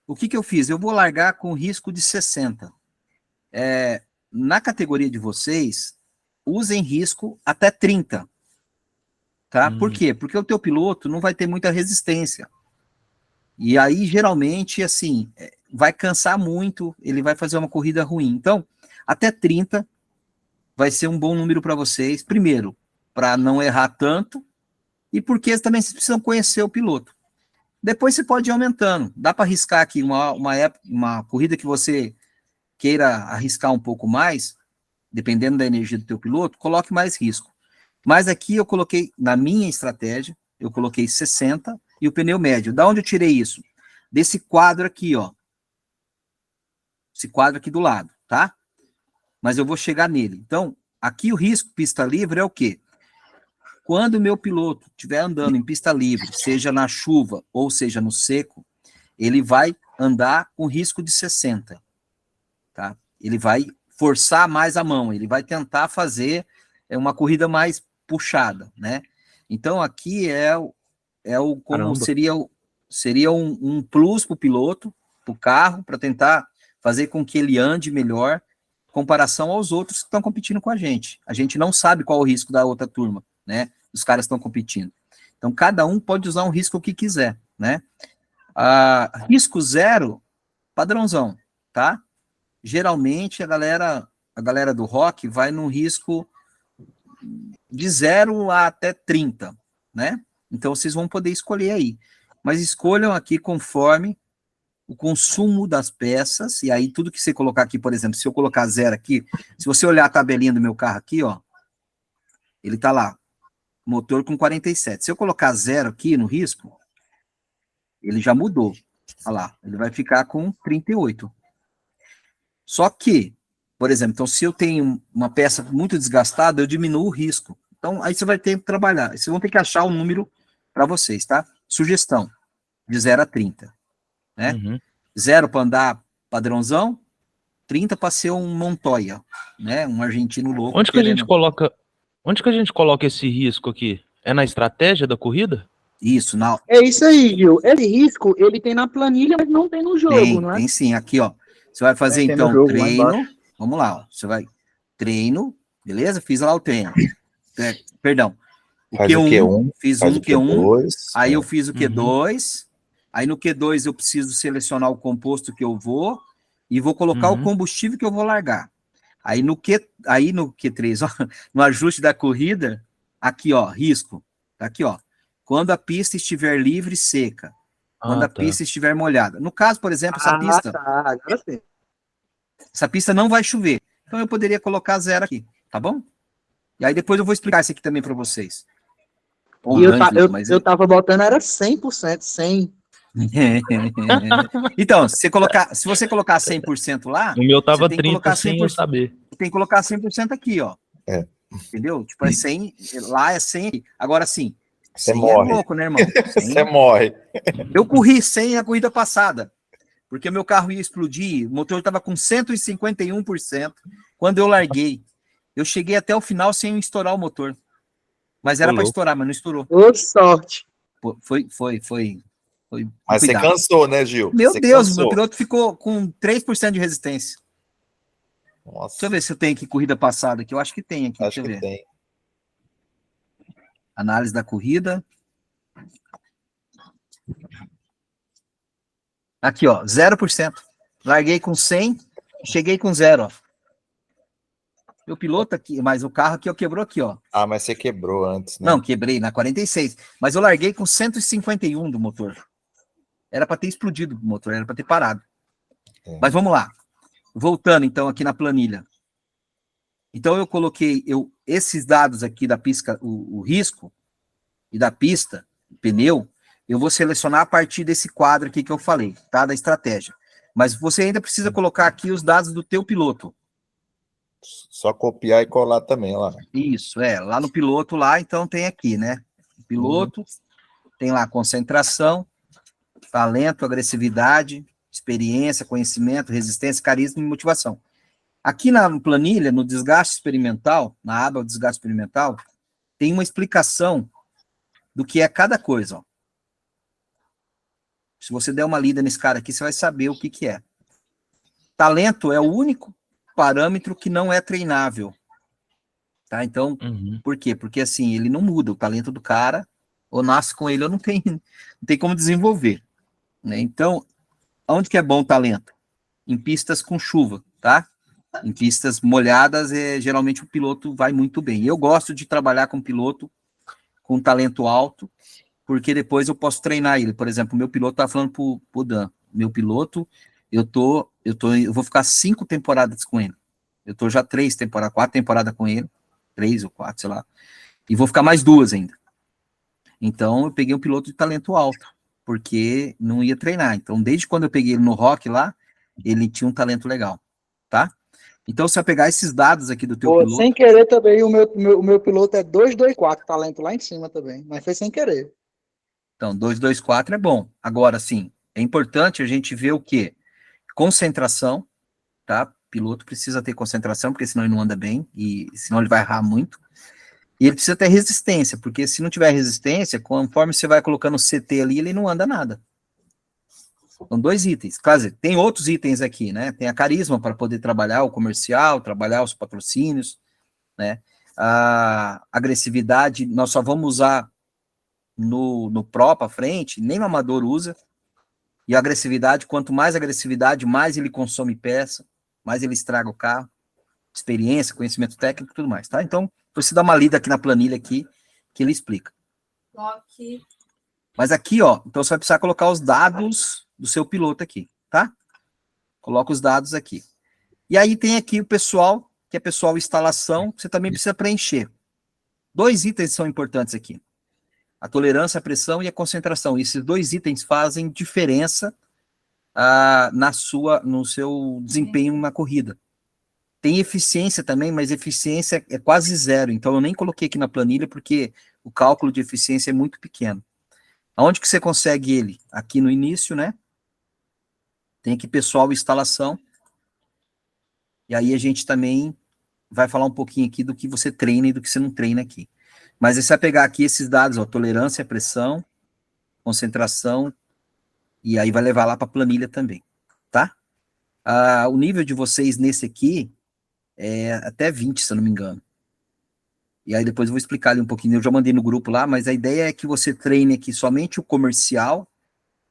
O que eu fiz? Eu vou largar com risco de 60. Na categoria de vocês, usem risco até 30. Tá? Por quê? Porque o teu piloto não vai ter muita resistência. E aí, geralmente, assim, vai cansar muito, ele vai fazer uma corrida ruim. Então, até 30 vai ser um bom número para vocês. Primeiro, para não errar tanto, e porque também vocês precisam conhecer o piloto. Depois você pode ir aumentando. Dá para arriscar aqui uma corrida que você queira arriscar um pouco mais, dependendo da energia do teu piloto, coloque mais risco. Mas aqui eu coloquei, na minha estratégia, eu coloquei 60 e o pneu médio. Da onde eu tirei isso? Desse quadro aqui, ó. Esse quadro aqui do lado, tá? Mas eu vou chegar nele. Então, aqui o risco pista livre é o quê? Quando o meu piloto estiver andando em pista livre, seja na chuva ou seja no seco, ele vai andar com risco de 60, tá? Ele vai forçar mais a mão, ele vai tentar fazer uma corrida mais puxada, né? Então, aqui como seria um plus para o piloto, para o carro, para tentar fazer com que ele ande melhor em comparação aos outros que estão competindo com a gente. A gente não sabe qual o risco da outra turma, né? Os caras estão competindo. Então, cada um pode usar um risco que quiser, né? Risco zero, padrãozão, tá? Geralmente, a galera do Rock vai num risco de 0 a até 30, né? Então, vocês vão poder escolher aí. Mas escolham aqui conforme o consumo das peças, e aí tudo que você colocar aqui, por exemplo, se eu colocar 0 aqui, se você olhar a tabelinha do meu carro aqui, ó, ele tá lá, motor com 47. Se eu colocar 0 aqui no risco, ele já mudou. Olha lá, ele vai ficar com 38. Só que, por exemplo, então se eu tenho uma peça muito desgastada, eu diminuo o risco. Então, aí você vai ter que trabalhar. Vocês vão ter que achar um número para vocês, tá? Sugestão, de 0 a 30. Né? Uhum. 0 para andar padrãozão, 30 para ser um Montoya, né? Um argentino louco. Onde que a gente coloca esse risco aqui? É na estratégia da corrida? Isso, não. É isso aí, Gil. Esse risco, ele tem na planilha, mas não tem no jogo, não é? Tem sim, aqui, ó. Você vai fazer, Tem no então, jogo, lá treino. embaixo. Vamos lá, ó. Você vai, treino, beleza? Fiz lá o treino. Perdão. O Faz o Q1, fiz faz um o Q1, Q2, aí eu fiz o Q2, aí no Q2 eu preciso selecionar o composto que eu vou, e vou colocar o combustível que eu vou largar. Aí no Q3, ó, no ajuste da corrida, aqui, ó, risco, tá aqui, ó. Quando a pista estiver livre e seca, quando a pista estiver molhada. No caso, por exemplo, essa pista não vai chover. Então eu poderia colocar 0 aqui, tá bom? E aí depois eu vou explicar isso aqui também para vocês. E eu tava botando, era 100%, 100. Então, se você colocar 100% lá, O meu tava você tem que 30 colocar sem eu saber. tem que colocar 100% aqui, ó. Entendeu? Tipo, é 100, lá é 100. Agora, sim, Você 100 morre. é louco, né, irmão? 100. Você morre. Eu corri 100 na corrida passada, porque meu carro ia explodir, o motor estava com 151%. Quando eu larguei, eu cheguei até o final sem estourar o motor. Mas era Ô, para louco. estourar, mas não estourou. Ô, sorte. Pô, Foi Mas você cuidado. cansou, né, Gil? Meu Você Deus, meu cansou. piloto ficou com 3% de resistência. Deixa eu Nossa, ver se eu tenho aqui corrida passada aqui. Eu acho que tem aqui, deixa acho eu que ver. tem. Análise da corrida. Aqui, ó, 0%. Larguei com 100, cheguei com 0, ó. Meu piloto aqui, mas o carro aqui, ó, quebrou aqui, ó. Ah, mas você quebrou antes, né? Não, quebrei na 46, mas eu larguei com 151 do motor. Era para ter explodido o motor, era para ter parado. É. Mas vamos lá. Voltando, então, aqui na planilha. Então, eu coloquei esses dados aqui da pista, o risco e da pista, pneu, eu vou selecionar a partir desse quadro aqui que eu falei, tá? Da estratégia. Mas você ainda precisa colocar aqui os dados do teu piloto. Só copiar e colar também, lá. Isso, lá no piloto lá, então tem aqui, né? O piloto, tem lá concentração, talento, agressividade, experiência, conhecimento, resistência, carisma e motivação. Aqui na planilha, no desgaste experimental, na aba desgaste experimental, tem uma explicação do que é cada coisa, ó. Se você der uma lida nesse cara aqui, você vai saber o que que é. Talento é o único parâmetro que não é treinável. Tá? Então, por quê? Porque assim, ele não muda. O talento do cara, ou nasce com ele, ou não tem como desenvolver. Né? Então, onde que é bom o talento? Em pistas com chuva, tá? Em pistas molhadas, geralmente o piloto vai muito bem. Eu gosto de trabalhar com piloto com talento alto, porque depois eu posso treinar ele. Por exemplo, o meu piloto tá falando pro Dan, meu piloto, eu vou ficar 5 temporadas com ele. Eu tô já 4 temporadas com ele, 3 ou 4, sei lá, e vou ficar mais 2 ainda. Então, eu peguei um piloto de talento alto, porque não ia treinar. Então, desde quando eu peguei ele no Rock lá, ele tinha um talento legal, tá? Então, você vai pegar esses dados aqui do teu Pô, piloto. sem querer também, o meu piloto é 224, talento lá em cima também, mas foi sem querer. Então, 224 é bom. Agora, sim, é importante a gente ver o quê? Concentração, tá? O piloto precisa ter concentração, porque senão ele não anda bem, e senão ele vai errar muito. E ele precisa ter resistência, porque se não tiver resistência, conforme você vai colocando o CT ali, ele não anda nada. São 2 itens. Claro, tem outros itens aqui, né? Tem a carisma para poder trabalhar o comercial, trabalhar os patrocínios, né? A agressividade, nós só vamos usar no Pro para frente, nem o amador usa. E a agressividade, quanto mais agressividade, mais ele consome peça, mais ele estraga o carro. Experiência, conhecimento técnico e tudo mais, tá? Então, você dá uma lida aqui na planilha aqui, que ele explica. Ok. Mas aqui, ó, então você vai precisar colocar os dados do seu piloto aqui, tá? Coloca os dados aqui. E aí tem aqui o pessoal, que é pessoal instalação, que você também precisa preencher. 2 itens são importantes aqui. A tolerância à pressão e a concentração. Esses 2 itens fazem diferença no seu desempenho na corrida. Tem eficiência também, mas eficiência é quase 0. Então, eu nem coloquei aqui na planilha, porque o cálculo de eficiência é muito pequeno. Aonde que você consegue ele? Aqui no início, né? Tem aqui pessoal e instalação. E aí a gente também vai falar um pouquinho aqui do que você treina e do que você não treina aqui. Mas você vai pegar aqui esses dados, ó, tolerância à pressão, concentração, e aí vai levar lá para a planilha também, tá? O nível de vocês nesse aqui é até 20, se eu não me engano. E aí depois eu vou explicar ali um pouquinho, eu já mandei no grupo lá, mas a ideia é que você treine aqui somente o comercial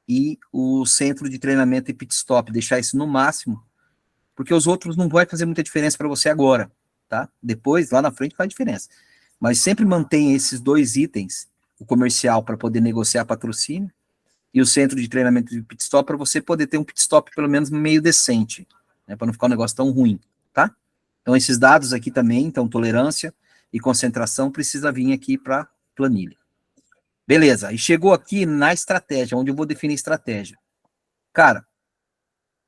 e o centro de treinamento e pit stop, deixar isso no máximo, porque os outros não vai fazer muita diferença para você agora, tá? Depois, lá na frente, faz diferença. Mas sempre mantenha esses 2 itens, o comercial para poder negociar patrocínio e o centro de treinamento de pit stop para você poder ter um pit stop pelo menos meio decente, né, para não ficar um negócio tão ruim, tá? Então esses dados aqui também, então tolerância e concentração precisa vir aqui para planilha. Beleza, e chegou aqui na estratégia, onde eu vou definir estratégia. Cara,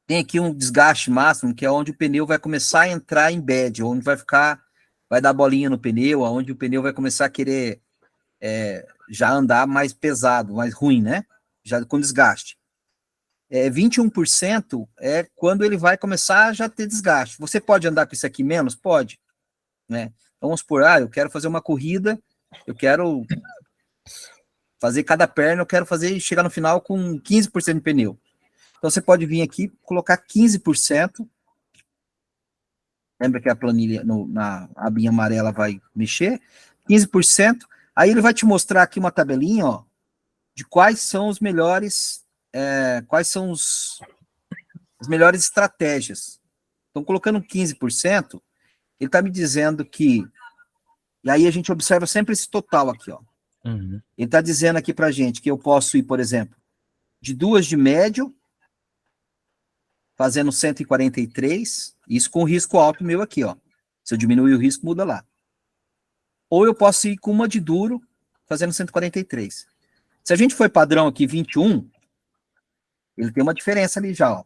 tem aqui um desgaste máximo, que é onde o pneu vai começar a entrar em bad, onde vai ficar vai dar bolinha no pneu, onde o pneu vai começar a querer já andar mais pesado, mais ruim, né? Já com desgaste. 21% é quando ele vai começar a já ter desgaste. Você pode andar com isso aqui menos? Pode, né? Então, vamos supor, eu quero fazer uma corrida, eu quero fazer cada perna, eu quero chegar no final com 15% de pneu. Então, você pode vir aqui, colocar 15%. Lembra que a planilha, na abinha amarela, vai mexer? 15%. Aí ele vai te mostrar aqui uma tabelinha, ó, de quais são os melhores, as melhores estratégias. Então, colocando 15%, ele está me dizendo que... E aí a gente observa sempre esse total aqui, ó. Uhum. Ele está dizendo aqui para gente que eu posso ir, por exemplo, de 2 de médio, fazendo 143, isso com risco alto meu aqui, ó. Se eu diminuir o risco, muda lá. Ou eu posso ir com uma de duro, fazendo 143. Se a gente for padrão aqui, 21, ele tem uma diferença ali já, ó.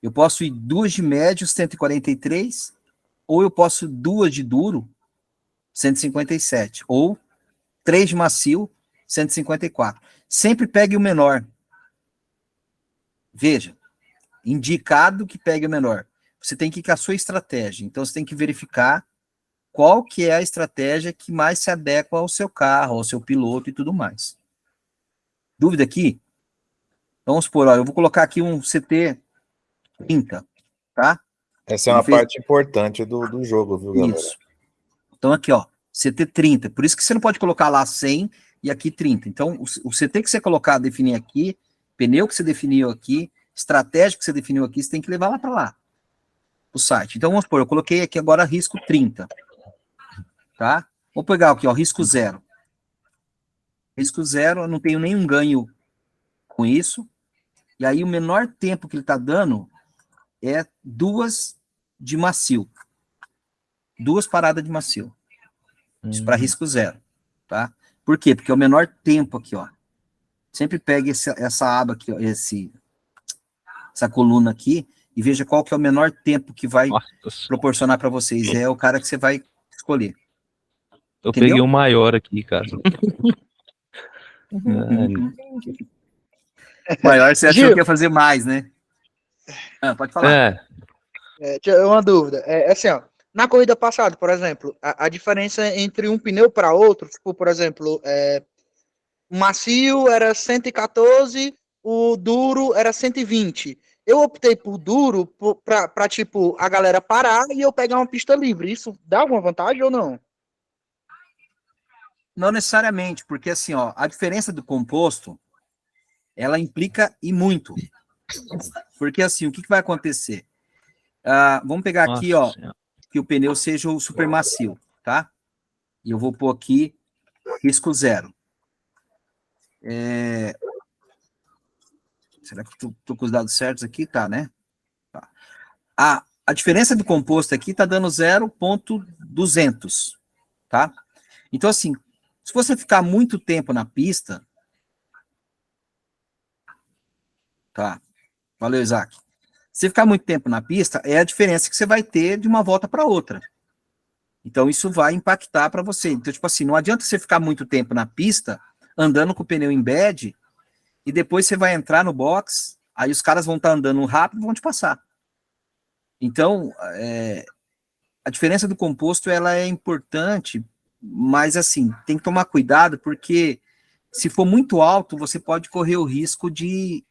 Eu posso ir 2 de médio, 143, ou eu posso 2 de duro, 157, ou 3 de macio, 154. Sempre pegue o menor. Veja, indicado que pegue o menor. Você tem que ir com a sua estratégia. Então, você tem que verificar qual que é a estratégia que mais se adequa ao seu carro, ao seu piloto e tudo mais. Dúvida aqui? Então, vamos supor, eu vou colocar aqui um CT 30, tá? Essa é uma parte importante do jogo, viu, galera? Isso. Então, aqui, ó, CT 30. Por isso que você não pode colocar lá 100 e aqui 30. Então, o CT que você colocar, definir aqui, pneu que você definiu aqui, estratégia que você definiu aqui, você tem que levar lá para lá, o site. Então, vamos supor, eu coloquei aqui agora risco 30, tá? Vou pegar aqui, ó, risco 0. Risco 0, eu não tenho nenhum ganho com isso. E aí, o menor tempo que ele está dando é 2 de macio. 2 paradas de macio. Isso para risco 0, tá? Por quê? Porque é o menor tempo aqui, ó. Sempre pegue essa aba aqui, ó, essa coluna aqui, e veja qual que é o menor tempo que vai proporcionar para vocês. É o cara que você vai escolher. Eu Entendeu? peguei o maior aqui, cara. Maior, você achou Gil, que ia fazer mais, né? Pode falar. uma dúvida. Assim, ó, na corrida passada, por exemplo, a diferença entre um pneu para outro, tipo, por exemplo, o macio era 114, o duro era 120. Eu optei por duro para tipo, a galera parar e eu pegar uma pista livre. Isso dá alguma vantagem ou não? Não necessariamente, porque assim, ó, a diferença do composto, ela implica e muito. Porque assim, o que vai acontecer? Vamos pegar aqui, ó, que o pneu seja o super macio, tá? E eu vou pôr aqui risco 0. Será que eu tô com os dados certos aqui? Tá, né? Tá. A diferença do composto aqui tá dando 0,200, tá? Então, assim, se você ficar muito tempo na pista... Tá. Valeu, Isaac. Se ficar muito tempo na pista, é a diferença que você vai ter de uma volta para outra. Então, isso vai impactar para você. Então, tipo assim, não adianta você ficar muito tempo na pista, andando com o pneu em bed, e depois você vai entrar no box, aí os caras vão estar andando rápido e vão te passar. Então, a diferença do composto, ela é importante, mas, assim, tem que tomar cuidado, porque se for muito alto, você pode correr o risco de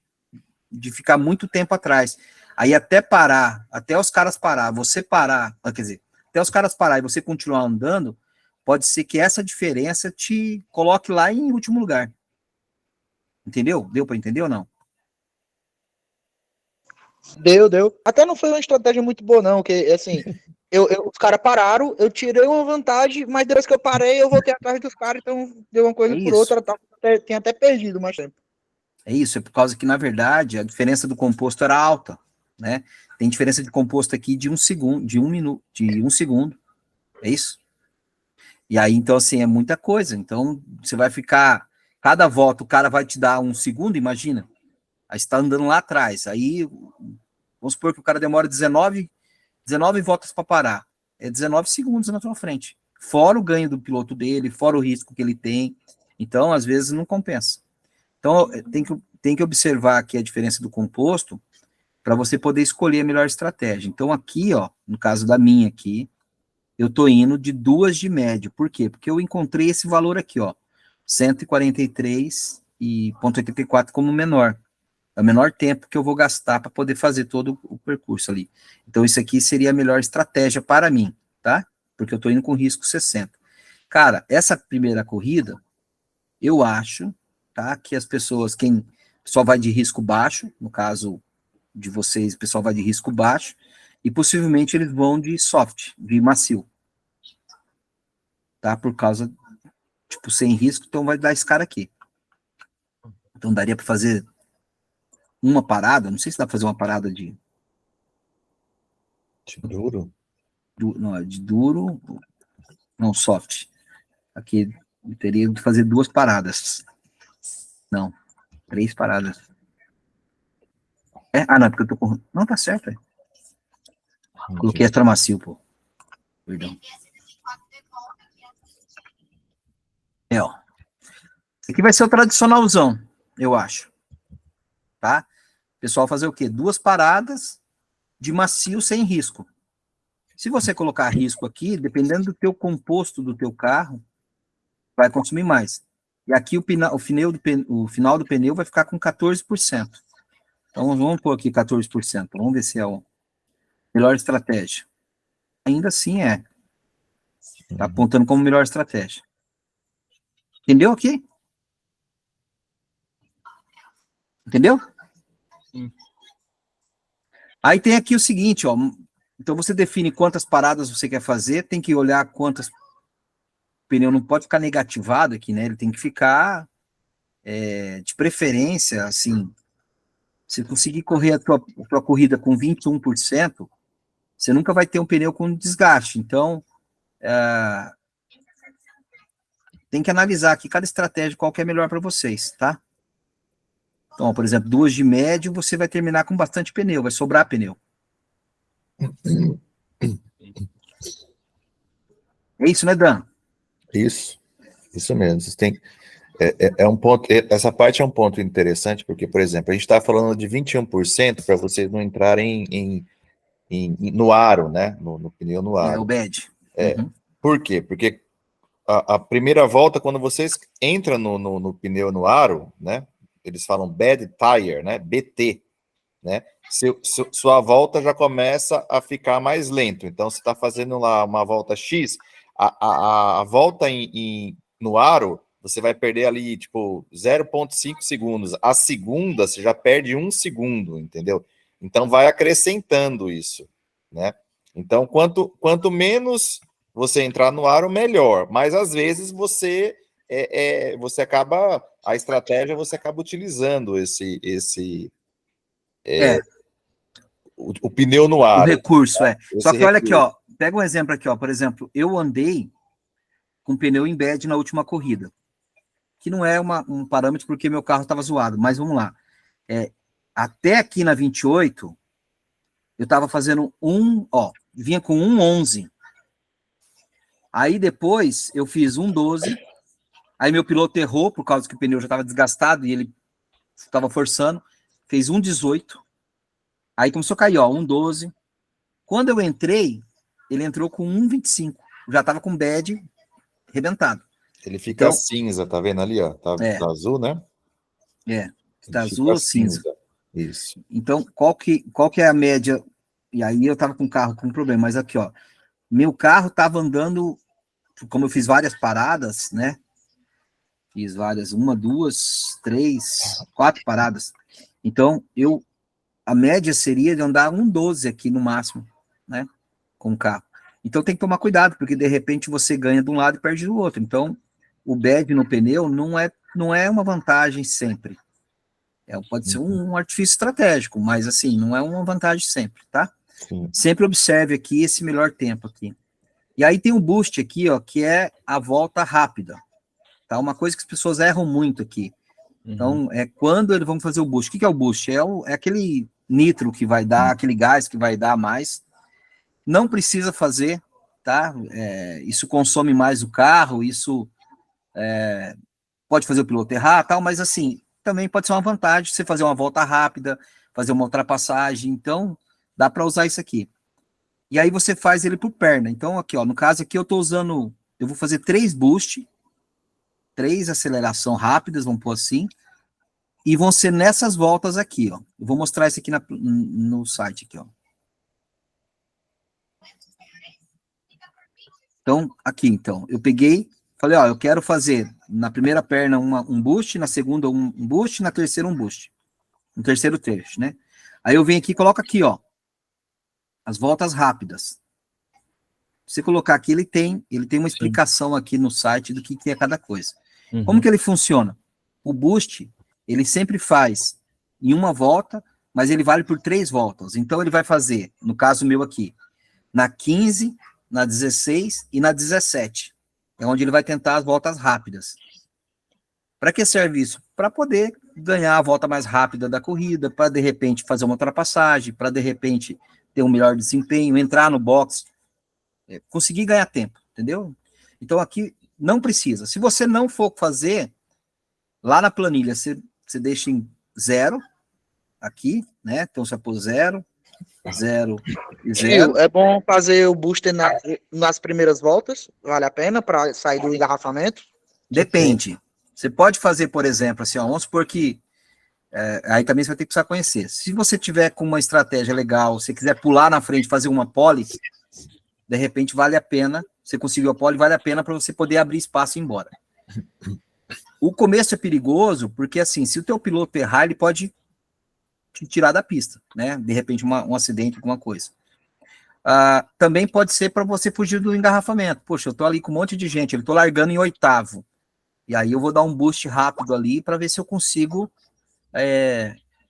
ficar muito tempo atrás. Aí até parar, até os caras parar, você parar, quer dizer, até os caras parar e você continuar andando, pode ser que essa diferença te coloque lá em último lugar. Entendeu? Deu para entender ou não? Deu. Até não foi uma estratégia muito boa, não, porque, assim, os caras pararam, eu tirei uma vantagem, mas depois que eu parei, eu voltei atrás dos caras, então deu uma coisa por outra, tinha até perdido mais tempo. É isso, é por causa que, na verdade, a diferença do composto era alta, né? Tem diferença de composto aqui de 1 segundo, de 1 segundo, é isso? E aí, então, assim, é muita coisa. Então, você vai ficar, cada volta o cara vai te dar 1 segundo, imagina. Aí você tá andando lá atrás, aí, vamos supor que o cara demora 19 voltas para parar. é 19 segundos na tua frente. Fora o ganho do piloto dele, fora o risco que ele tem. Então, às vezes, não compensa. Então, tem que observar aqui a diferença do composto para você poder escolher a melhor estratégia. Então, aqui, ó, no caso da minha aqui, eu estou indo de 2 de médio. Por quê? Porque eu encontrei esse valor aqui, ó, 143,84 como menor. É o menor tempo que eu vou gastar para poder fazer todo o percurso ali. Então, isso aqui seria a melhor estratégia para mim, tá? Porque eu estou indo com risco 60. Cara, essa primeira corrida, eu acho, tá, que as pessoas, quem só vai de risco baixo, no caso de vocês, o pessoal vai de risco baixo, e possivelmente eles vão de soft, de macio. Tá? Por causa, tipo, sem risco, então vai dar esse cara aqui. Então daria para fazer uma parada, não sei se dá para fazer uma parada de Duro? Não, de duro, não, soft. Aqui eu teria de fazer 2 paradas. Não, 3 paradas. Não, porque eu tô com... Não, tá certo, é. Coloquei extra macio, pô. Perdão. Ó. Esse aqui vai ser o tradicionalzão, eu acho. Tá? O pessoal fazer o quê? 2 paradas de macio sem risco. Se você colocar risco aqui, dependendo do teu composto do teu carro, vai consumir mais. E aqui o final do pneu vai ficar com 14%. Então, vamos pôr aqui 14%. Vamos ver se é a melhor estratégia. Ainda assim é. Está apontando como melhor estratégia. Entendeu aqui? Entendeu? Sim. Aí tem aqui o seguinte, ó. Então você define quantas paradas você quer fazer, tem que olhar quantas... O pneu não pode ficar negativado aqui, né? Ele tem que ficar de preferência, assim... Se conseguir correr a tua corrida com 21%, você nunca vai ter um pneu com desgaste. Então, tem que analisar aqui cada estratégia, qual que é melhor para vocês, tá? Então, por exemplo, 2 de médio, você vai terminar com bastante pneu, vai sobrar pneu. É isso, né, Dan? Isso mesmo. Vocês têm, é um ponto, essa parte é um ponto interessante, porque, por exemplo, a gente está falando de 21% para vocês não entrarem no aro, né? No pneu no aro. O bad. Por quê? Porque a primeira volta, quando vocês entram no pneu no aro, né? Eles falam bad tire, né? BT, né? Sua volta já começa a ficar mais lento. Então, você está fazendo lá uma volta X, a volta no aro, você vai perder ali, tipo, 0,5 segundos. A segunda, você já perde 1 segundo, entendeu? Então, vai acrescentando isso, né? Então, quanto menos você entrar no aro, melhor. Mas, às vezes, você acaba... A estratégia, você acaba utilizando o pneu no aro. O recurso, tá? Só que olha aqui, ó. Pega um exemplo aqui, ó. Por exemplo, eu andei com pneu em bad na última corrida. Que não é um parâmetro porque meu carro estava zoado. Mas vamos lá. Até aqui na 28, eu estava fazendo vinha com 1,11. Aí depois eu fiz 1,12. Aí meu piloto errou por causa que o pneu já estava desgastado e ele estava forçando. Fez 1,18. Aí começou a cair, ó, 1,12. Quando eu entrei, ele entrou com 1,25. Já estava com bad arrebentado. Ele fica cinza, tá vendo ali, ó? Tá azul, né? Tá azul ou cinza. Isso. Então, qual que é a média? E aí eu tava com o carro com problema, mas aqui, ó. Meu carro tava andando, como eu fiz várias paradas, né? Fiz várias, 1, 2, 3, 4 paradas. Então, a média seria de andar 1,12 aqui no máximo, né? Com o carro. Então tem que tomar cuidado, porque de repente você ganha de um lado e perde do outro. Então, o bad no pneu não é uma vantagem sempre. Pode ser um artifício estratégico, mas assim, não é uma vantagem sempre, tá? Sim. Sempre observe aqui esse melhor tempo aqui. E aí tem o boost aqui, ó, que é a volta rápida. Tá? Uma coisa que as pessoas erram muito aqui. Então, quando eles vão fazer o boost. O que é o boost? É aquele nitro que vai dar, aquele gás que vai dar mais. Não precisa fazer tá? Isso consome mais o carro, isso pode fazer o piloto errar, tal, mas assim, também pode ser uma vantagem você fazer uma volta rápida, fazer uma ultrapassagem, então dá para usar isso aqui. E aí você faz ele por perna. Então aqui, ó, no caso aqui eu vou fazer 3 boost, 3 aceleração rápidas, vamos pôr assim, e vão ser nessas voltas aqui, ó. Eu vou mostrar isso aqui no site aqui, ó. Então, aqui, então, eu peguei, falei, ó, eu quero fazer na primeira perna um boost, na segunda um boost, na terceira um boost. No terceiro trecho, né? Aí eu venho aqui e coloco aqui, ó, as voltas rápidas. Se você colocar aqui, ele tem uma explicação aqui no site do que é cada coisa. Uhum. Como que ele funciona? O boost, ele sempre faz em uma volta, mas ele vale por 3 voltas. Então ele vai fazer, no caso meu aqui, na 15, na 16 e na 17. É onde ele vai tentar as voltas rápidas. Para que serve isso? Para poder ganhar a volta mais rápida da corrida, para de repente fazer uma ultrapassagem, para de repente ter um melhor desempenho, entrar no box, conseguir ganhar tempo, entendeu? Então aqui não precisa. Se você não for fazer, lá na planilha você deixa em 0, aqui, né? Então você pôr 0, 0 e 0. Tio, é bom fazer o booster nas primeiras voltas? Vale a pena para sair do engarrafamento? Depende. Você pode fazer, por exemplo, assim, ó, vamos supor que aí também você vai ter que precisar conhecer. Se você tiver com uma estratégia legal, se quiser pular na frente, fazer uma pole, de repente vale a pena, você conseguiu a pole, vale a pena para você poder abrir espaço e ir embora. O começo é perigoso, porque assim, se o teu piloto errar, ele pode te tirar da pista, né? De repente um acidente, alguma coisa. Também pode ser para você fugir do engarrafamento. Poxa, eu tô ali com um monte de gente, eu tô largando em 8º. E aí eu vou dar um boost rápido ali para ver se eu consigo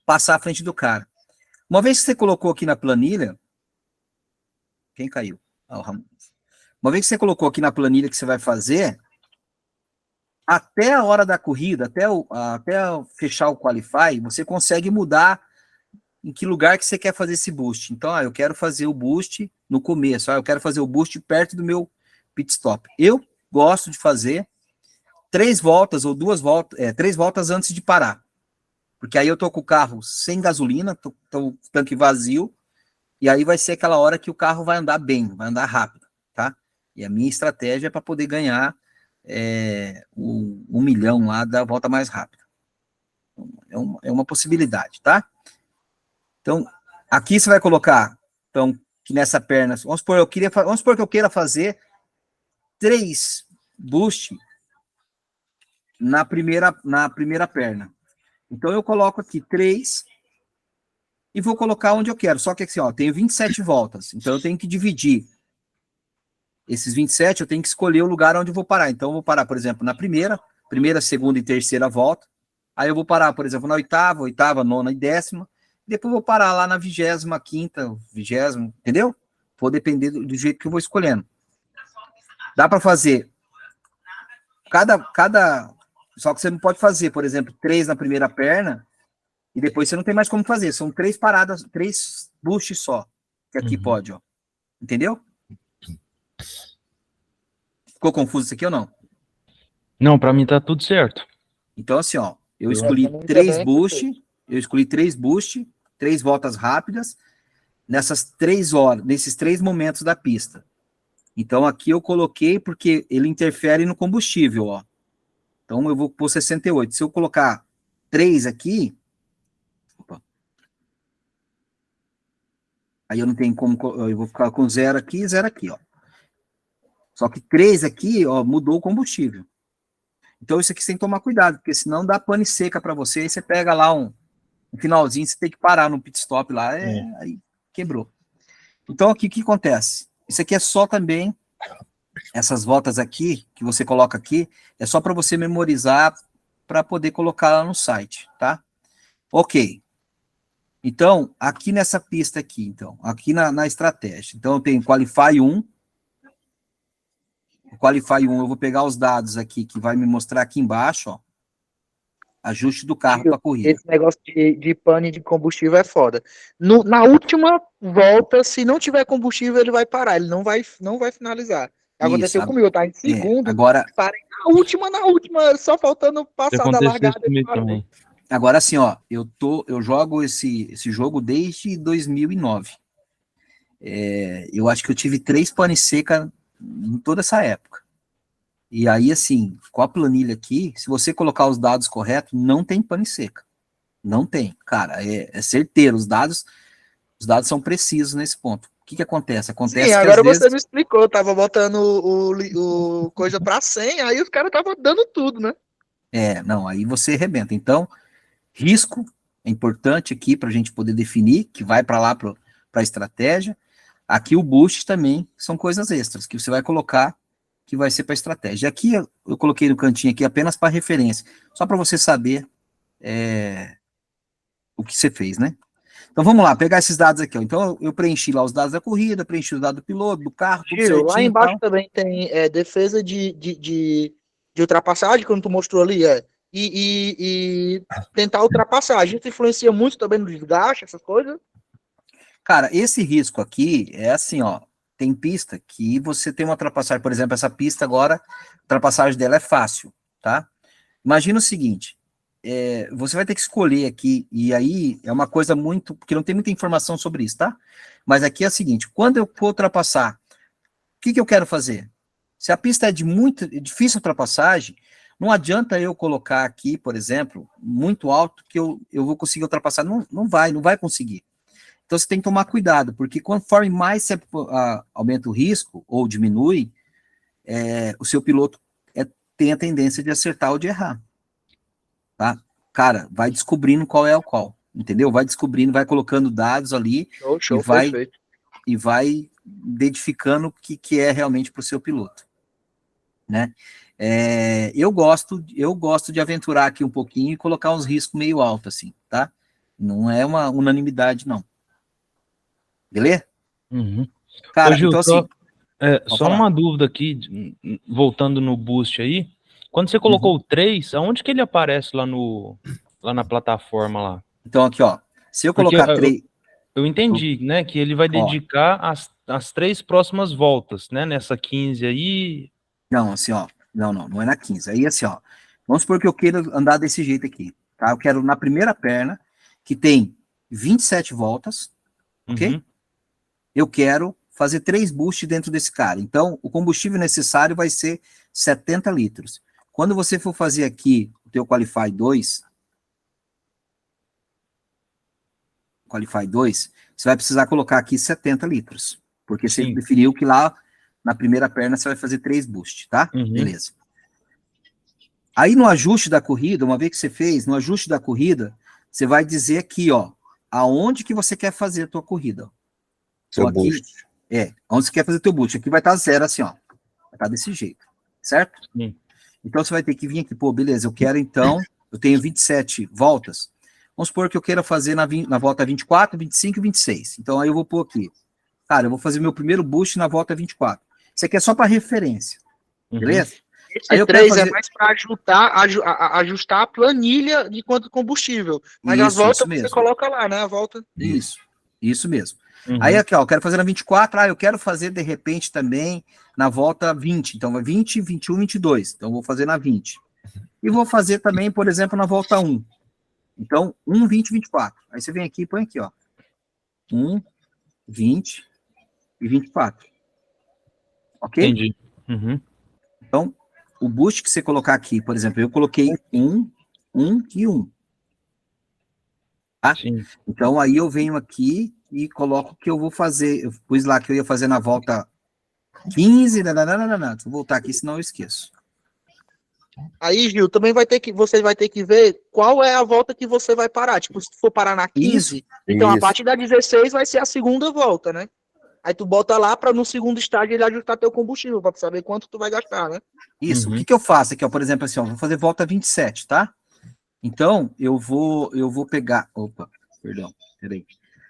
passar à frente do cara. Uma vez que você colocou aqui na planilha, quem caiu? O Ramon. Uma vez que você colocou aqui na planilha que você vai fazer, até a hora da corrida, até fechar o Qualify, você consegue mudar em que lugar que você quer fazer esse boost. Então, eu quero fazer o boost no começo, eu quero fazer o boost perto do meu pit stop. Eu gosto de fazer 3 voltas ou 2 voltas, 3 voltas antes de parar. Porque aí eu tô com o carro sem gasolina, tô o tanque vazio, e aí vai ser aquela hora que o carro vai andar bem, vai andar rápido, tá? E a minha estratégia é para poder ganhar o 1 milhão lá da volta mais rápida. É uma possibilidade, tá? Então, aqui você vai colocar, então, que nessa perna, vamos supor que eu queira fazer 3 boost na primeira perna. Então, eu coloco aqui 3 e vou colocar onde eu quero. Só que assim, ó, tenho 27 voltas. Então, eu tenho que dividir esses 27, eu tenho que escolher o lugar onde eu vou parar. Então, eu vou parar, por exemplo, na primeira, segunda e terceira volta. Aí eu vou parar, por exemplo, na 8ª, 9ª e 10ª. Depois eu vou parar lá na 25ª, 20ª, entendeu? Vou depender do jeito que eu vou escolhendo. Dá para fazer só que você não pode fazer, por exemplo, 3 na primeira perna e depois você não tem mais como fazer. São 3 paradas, 3 boosts só. Que aqui pode, ó. Entendeu? Ficou confuso isso aqui ou não? Não, para mim tá tudo certo. Então, assim, ó, eu escolhi 3 boosts, 3 voltas rápidas nesses 3 momentos da pista. Então, aqui eu coloquei porque ele interfere no combustível, ó. Então, eu vou pôr 68. Se eu colocar 3 aqui, aí eu não tenho como, eu vou ficar com 0 aqui e 0 aqui, ó. Só que 3 aqui, ó, mudou o combustível. Então, isso aqui você tem que tomar cuidado, porque senão dá pane seca para você, aí você pega lá um finalzinho, você tem que parar no pit stop lá, aí quebrou. Então, aqui, o que acontece? Isso aqui é só também, essas voltas aqui, que você coloca aqui, é só para você memorizar, para poder colocar lá no site, tá? Ok. Então, aqui nessa pista aqui, então, aqui na estratégia. Então, eu tenho Qualify 1. O Qualify 1, eu vou pegar os dados aqui, que vai me mostrar aqui embaixo, ó. Ajuste do carro para corrida. Esse negócio de pane de combustível é foda. Na última volta, se não tiver combustível, ele vai parar, ele não vai finalizar. Aconteceu Isso, comigo, eu tava em segundo, agora, parei na última, só faltando passar da Aconteceu largada. isso comigo também. agora assim, ó, eu jogo esse jogo desde 2009. Eu acho que eu tive 3 pane seca em toda essa época. E aí, assim, com a planilha aqui, se você colocar os dados corretos, não tem pane seca. Não tem, cara, é certeiro. Os dados são precisos nesse ponto. O que acontece? Acontece Sim, que agora às vezes... você me explicou, eu tava botando o coisa pra 100, aí os caras estavam dando tudo, né? Não, aí você arrebenta. Então, risco é importante aqui para a gente poder definir, que vai para lá para a estratégia. Aqui o boost também são coisas extras que você vai colocar, que vai ser para a estratégia. Aqui eu coloquei no cantinho aqui apenas para referência, só para você saber o que você fez, né? Então vamos lá, pegar esses dados aqui. Ó. Então eu preenchi lá os dados da corrida, preenchi os dados do piloto, do carro, tudo Gil, certinho. lá embaixo também tem defesa de ultrapassagem, como tu mostrou ali, e tentar ultrapassar. A gente influencia muito também no desgaste, essas coisas. Cara, esse risco aqui é assim, ó, tem pista que você tem uma ultrapassagem, por exemplo, essa pista agora, a ultrapassagem dela é fácil, tá? Imagina o seguinte, você vai ter que escolher aqui, e aí é uma coisa muito, porque não tem muita informação sobre isso, tá? Mas aqui é o seguinte, quando eu for ultrapassar, o que eu quero fazer? Se a pista é de difícil ultrapassagem, não adianta eu colocar aqui, por exemplo, muito alto, que eu vou conseguir ultrapassar, não vai conseguir. Então você tem que tomar cuidado, porque conforme mais você aumenta o risco, ou diminui, o seu piloto tem a tendência de acertar ou de errar. Tá? Cara, vai descobrindo qual é o qual, entendeu? Vai descobrindo, vai colocando dados ali Show, perfeito. E vai identificando o que é realmente para o seu piloto, né? Eu gosto de aventurar aqui um pouquinho e colocar uns riscos meio altos, assim, tá? Não é uma unanimidade, não. Beleza? Uhum. Cara, Ô, Gil, então assim... só uma dúvida aqui, voltando no boost aí. Quando você colocou o 3, aonde que ele aparece lá na plataforma lá? Então aqui, ó, se eu colocar 3... Eu entendi, né, que ele vai dedicar as 3 próximas voltas, né, nessa 15 aí. Não, assim, ó, não é na 15. Aí assim, ó, vamos supor que eu queira andar desse jeito aqui, tá? Eu quero na primeira perna, que tem 27 voltas, ok? Uhum. Eu quero fazer 3 boosts dentro desse cara. Então, o combustível necessário vai ser 70 litros. Quando você for fazer aqui o teu Qualify 2, você vai precisar colocar aqui 70 litros, porque você definiu que lá na primeira perna você vai fazer 3 boosts, tá? Uhum. Beleza. Aí no ajuste da corrida, uma vez que você fez, no ajuste da corrida, você vai dizer aqui, ó, aonde que você quer fazer a tua corrida. Seu então, aqui, boost. onde você quer fazer teu boost. Aqui vai estar 0 assim, ó. Vai estar desse jeito, certo? Sim. Então você vai ter que vir aqui, pô, beleza, eu quero então, eu tenho 27 voltas, vamos supor que eu queira fazer na volta 24, 25 e 26. Então aí eu vou pôr aqui, cara, eu vou fazer meu primeiro boost na volta 24. Isso aqui é só para referência, beleza? Esse aí eu 3 fazer... é mais para ajustar a planilha de quanto combustível. Mas as voltas você coloca lá, né? A volta. Isso mesmo. Aí aqui, ó, eu quero fazer na 24, eu quero fazer de repente também na volta 20. Então, 20, 21, 22. Então, eu vou fazer na 20. E vou fazer também, por exemplo, na volta 1. Então, 1, 20, 24. Aí você vem aqui e põe aqui, ó. 1, 20 e 24. Ok? Entendi. Uhum. Então, o boost que você colocar aqui, por exemplo, eu coloquei 1, 1 e 1. Tá? Sim. Então, aí eu venho aqui e coloco que eu vou fazer, eu pus lá que eu ia fazer na volta 15, não, vou voltar aqui, senão eu esqueço. Aí, Gil, também você vai ter que ver qual é a volta que você vai parar. Tipo, se tu for parar na 15, então a partir da 16 vai ser a segunda volta, né? Aí tu bota lá para no segundo estágio ele ajustar teu combustível, para saber quanto tu vai gastar, né? Isso, o que eu faço aqui, ó, por exemplo, assim, ó, vou fazer volta 27, tá? Então, eu vou pegar, peraí.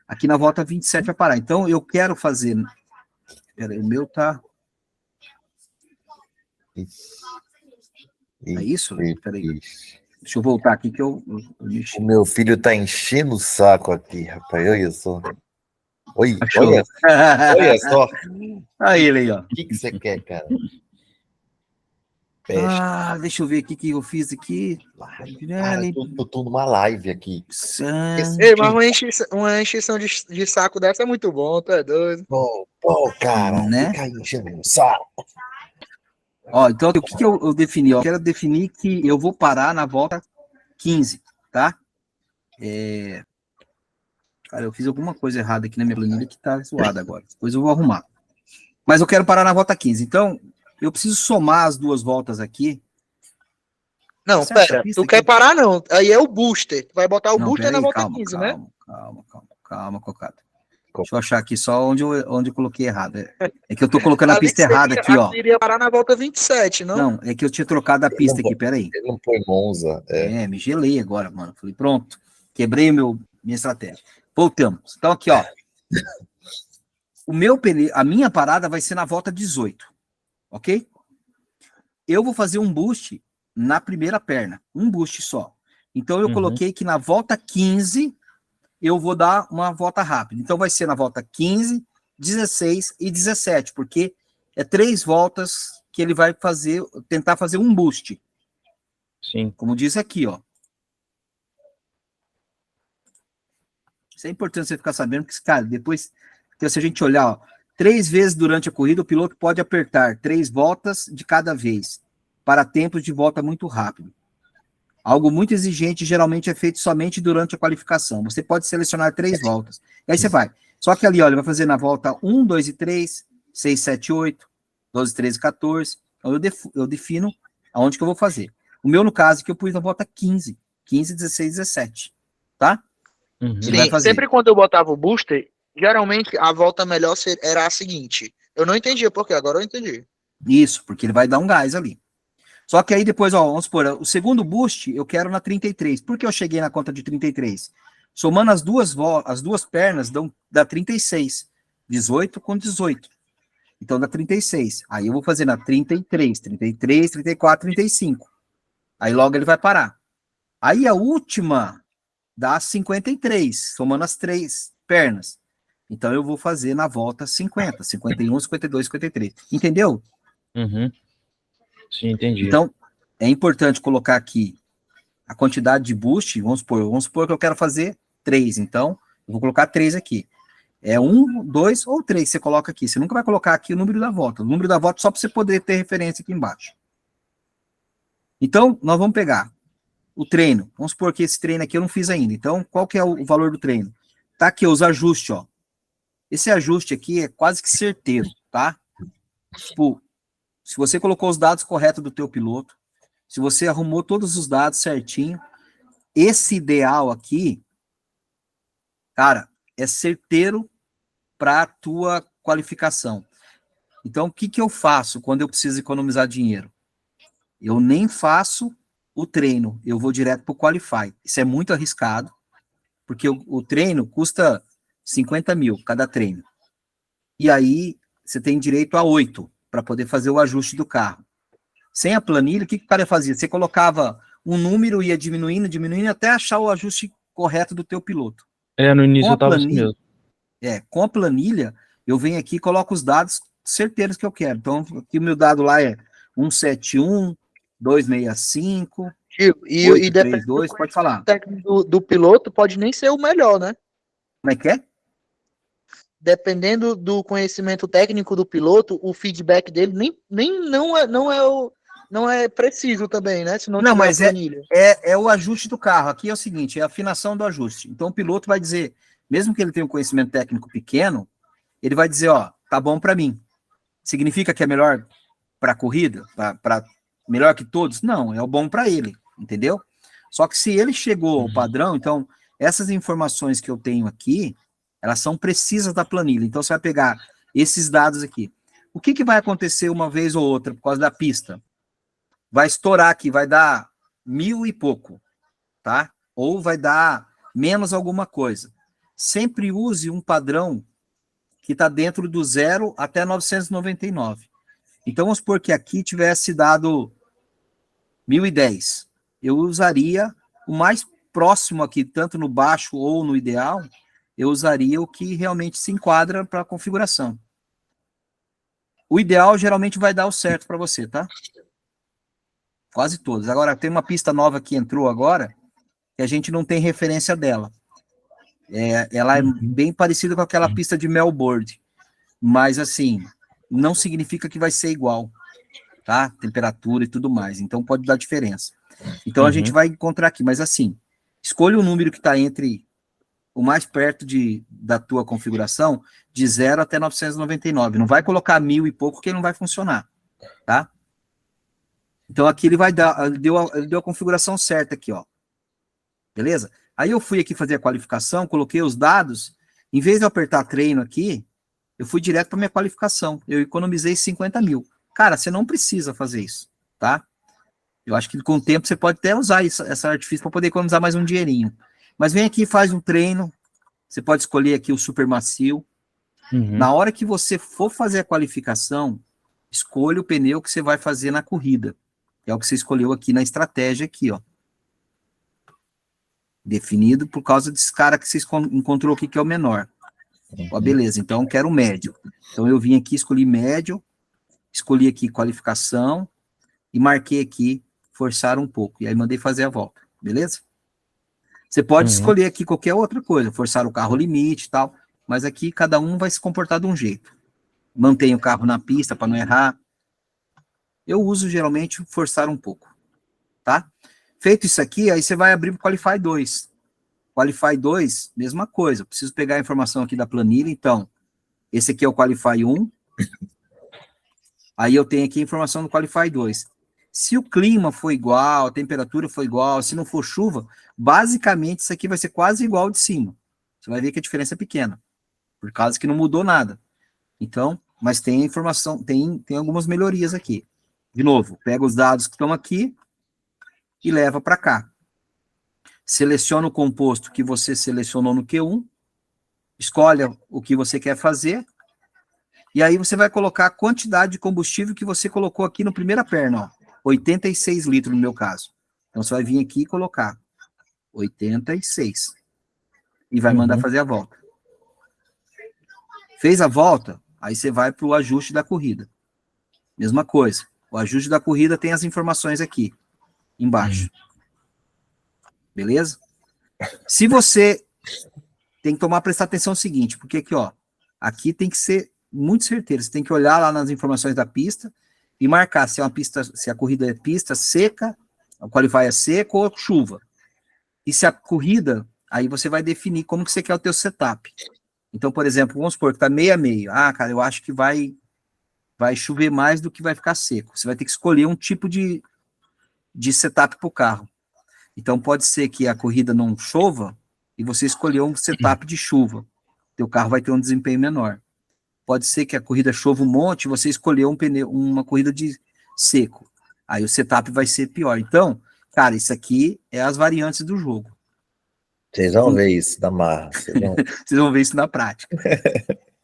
Aqui na volta 27 vai parar. Então, eu quero fazer... Peraí, o meu tá... É isso? Peraí. Deixa eu voltar aqui que eu mexi. O meu filho tá enchendo o saco aqui, rapaz. Olha só. Oi, Achou? olha só. Aí ele aí, ó. O que você quer, cara? Deixa eu ver o que eu fiz aqui. Cara, eu tô numa live aqui. Ei, mas uma encheção de saco dessa é muito bom, tu é doido. Pô, cara, né? fica aí enchendo o saco. Ó, então, o que eu defini? Ó, eu quero definir que eu vou parar na volta 15, tá? Cara, eu fiz alguma coisa errada aqui na minha planilha que tá zoada agora. Depois eu vou arrumar. Mas eu quero parar na volta 15. Então, eu preciso somar as duas voltas aqui. Não, Certo, pera, a pista tu quer aqui. parar não, aí é o booster, tu vai botar o Não, booster na peraí, volta calma, 15, né? calma, Cocada. Deixa eu achar aqui só onde eu coloquei errado. É que eu tô colocando a Ali pista errada aqui, ó. iria parar na volta 27, não? Não, é que eu tinha trocado a pista aqui, peraí. Ele não põe Monza. Me gelei agora, mano. Falei, pronto, quebrei minha estratégia. Voltamos. Então aqui, ó. A minha parada vai ser na volta 18, ok? Eu vou fazer um boost na primeira perna, um boost só. Então eu coloquei que na volta 15 eu vou dar uma volta rápida. Então vai ser na volta 15, 16 e 17, porque é 3 voltas que ele vai tentar fazer um boost. Sim. Como diz aqui, ó. Isso é importante você ficar sabendo, porque, cara, depois, se a gente olhar, ó, 3 vezes durante a corrida, o piloto pode apertar 3 voltas de cada vez, para tempos de volta muito rápido. Algo muito exigente geralmente é feito somente durante a qualificação. Você pode selecionar 3 voltas. E aí você vai. Só que ali, ó, ele vai fazer na volta 1, 2 e 3, 6, 7, 8, 12, 13, 14. Então eu defino aonde que eu vou fazer. O meu, no caso, que eu pus na volta 15, 16, 17. Tá? Ele vai Sim, fazer. sempre quando eu botava o booster, geralmente a volta melhor era a seguinte. Eu não entendia por quê, agora eu entendi. Isso, porque ele vai dar um gás ali. Só que aí depois, ó, vamos supor, o segundo boost eu quero na 33. Por que eu cheguei na conta de 33? Somando as duas pernas dá 36. 18 com 18. Então dá 36. Aí eu vou fazer na 33, 33, 34, 35. Aí logo ele vai parar. Aí a última dá 53, somando as 3 pernas. Então eu vou fazer na volta 50, 51, 52, 53. Entendeu? Uhum. Sim, entendi. Então, é importante colocar aqui a quantidade de boost. Vamos supor que eu quero fazer 3. Então, eu vou colocar 3 aqui. É 1, 2 ou 3 que você coloca aqui. Você nunca vai colocar aqui o número da volta. O número da volta só para você poder ter referência aqui embaixo. Então, nós vamos pegar o treino. Vamos supor que esse treino aqui eu não fiz ainda. Então, qual que é o valor do treino? Tá aqui os ajustes, ó. Esse ajuste aqui é quase que certeiro, tá? Tipo, se você colocou os dados corretos do teu piloto, se você arrumou todos os dados certinho, esse ideal aqui, cara, é certeiro para a tua qualificação. Então, o que eu faço quando eu preciso economizar dinheiro? Eu nem faço o treino, eu vou direto para o Qualify. Isso é muito arriscado, porque o treino custa 50 mil cada treino. E aí, você tem direito a 8 para poder fazer o ajuste do carro. Sem a planilha, o que o cara fazia? Você colocava um número, ia diminuindo, até achar o ajuste correto do teu piloto. No início eu tava assim mesmo. Com a planilha, eu venho aqui e coloco os dados certeiros que eu quero. Então, aqui o meu dado lá é 171, 265, e 832, pode falar. O técnico do piloto pode nem ser o melhor, né? Como é que é? Dependendo do conhecimento técnico do piloto, o feedback dele não é preciso também, né? Se não tiver mas a planilha. é o ajuste do carro. Aqui é o seguinte, é a afinação do ajuste. Então o piloto vai dizer, mesmo que ele tenha um conhecimento técnico pequeno, ele vai dizer, ó, tá bom para mim. Significa que é melhor para a corrida? Melhor que todos? Não, é o bom para ele, entendeu? Só que se ele chegou ao padrão, então essas informações que eu tenho aqui, elas são precisas da planilha. Então, você vai pegar esses dados aqui. O que vai acontecer uma vez ou outra por causa da pista? Vai estourar aqui, vai dar 1000 e pouco, tá? Ou vai dar menos alguma coisa. Sempre use um padrão que está dentro do 0 até 999. Então, vamos supor que aqui tivesse dado 1010. eu usaria o mais próximo aqui, tanto no baixo ou no ideal, eu usaria o que realmente se enquadra para a configuração. O ideal geralmente vai dar o certo para você, tá? Quase todos. Agora, tem uma pista nova que entrou agora, que a gente não tem referência dela. Ela é bem parecida com aquela pista de Melbourne, mas assim, não significa que vai ser igual, tá? Temperatura e tudo mais, então pode dar diferença. Então a gente vai encontrar aqui, mas assim, escolha o número que está entre o mais perto da tua configuração, de 0 até 999. Não vai colocar 1000 e pouco, que não vai funcionar, tá? Então aqui ele vai dar, ele deu a configuração certa aqui, ó. Beleza? Aí eu fui aqui fazer a qualificação, coloquei os dados, em vez de eu apertar treino aqui, eu fui direto para minha qualificação. Eu economizei 50 mil. Cara, você não precisa fazer isso, tá? Eu acho que com o tempo você pode até usar essa artifício para poder economizar mais um dinheirinho. Mas vem aqui e faz um treino. Você pode escolher aqui o super macio. Na hora que você for fazer a qualificação, escolha o pneu que você vai fazer na corrida. É o que você escolheu aqui na estratégia aqui, ó. Definido por causa desse cara que você encontrou aqui, que é o menor. Ó, beleza, então eu quero médio. Então eu vim aqui, escolhi médio, escolhi aqui qualificação e marquei aqui forçar um pouco. E aí mandei fazer a volta, beleza? Você pode escolher aqui qualquer outra coisa, forçar o carro limite e tal, mas aqui cada um vai se comportar de um jeito. Mantenha o carro na pista para não errar. Eu uso geralmente forçar um pouco, tá? Feito isso aqui, aí você vai abrir para o Qualify 2. Qualify 2, mesma coisa. Preciso pegar a informação aqui da planilha, então. Esse aqui é o Qualify 1. Aí eu tenho aqui a informação do Qualify 2. Se o clima for igual, a temperatura for igual, se não for chuva, basicamente isso aqui vai ser quase igual ao de cima. Você vai ver que a diferença é pequena, por causa que não mudou nada. Então, mas tem a informação, tem algumas melhorias aqui. De novo, pega os dados que estão aqui e leva para cá. Seleciona o composto que você selecionou no Q1, escolhe o que você quer fazer, e aí você vai colocar a quantidade de combustível que você colocou aqui na primeira perna, ó, 86 litros no meu caso. Então você vai vir aqui e colocar 86 e vai mandar fazer a volta. Fez a volta, aí você vai para o ajuste da corrida. Mesma coisa, o ajuste da corrida tem as informações aqui embaixo. Beleza? Se você tem que prestar atenção no seguinte, porque aqui, ó, aqui tem que ser muito certeiro. Você tem que olhar lá nas informações da pista e marcar se é uma pista, se a corrida é pista seca, o qualify é seco ou chuva. E se a corrida, aí você vai definir como que você quer o teu setup. Então, por exemplo, vamos supor que tá meio a meio. Ah, cara, eu acho que vai chover mais do que vai ficar seco. Você vai ter que escolher um tipo de setup para o carro. Então, pode ser que a corrida não chova e você escolheu um setup de chuva. Teu carro vai ter um desempenho menor. Pode ser que a corrida chova um monte e você escolheu uma corrida de seco. Aí o setup vai ser pior. Então, cara, isso aqui é as variantes do jogo. Vocês vão ver isso na marra. Vocês vão ver isso na prática.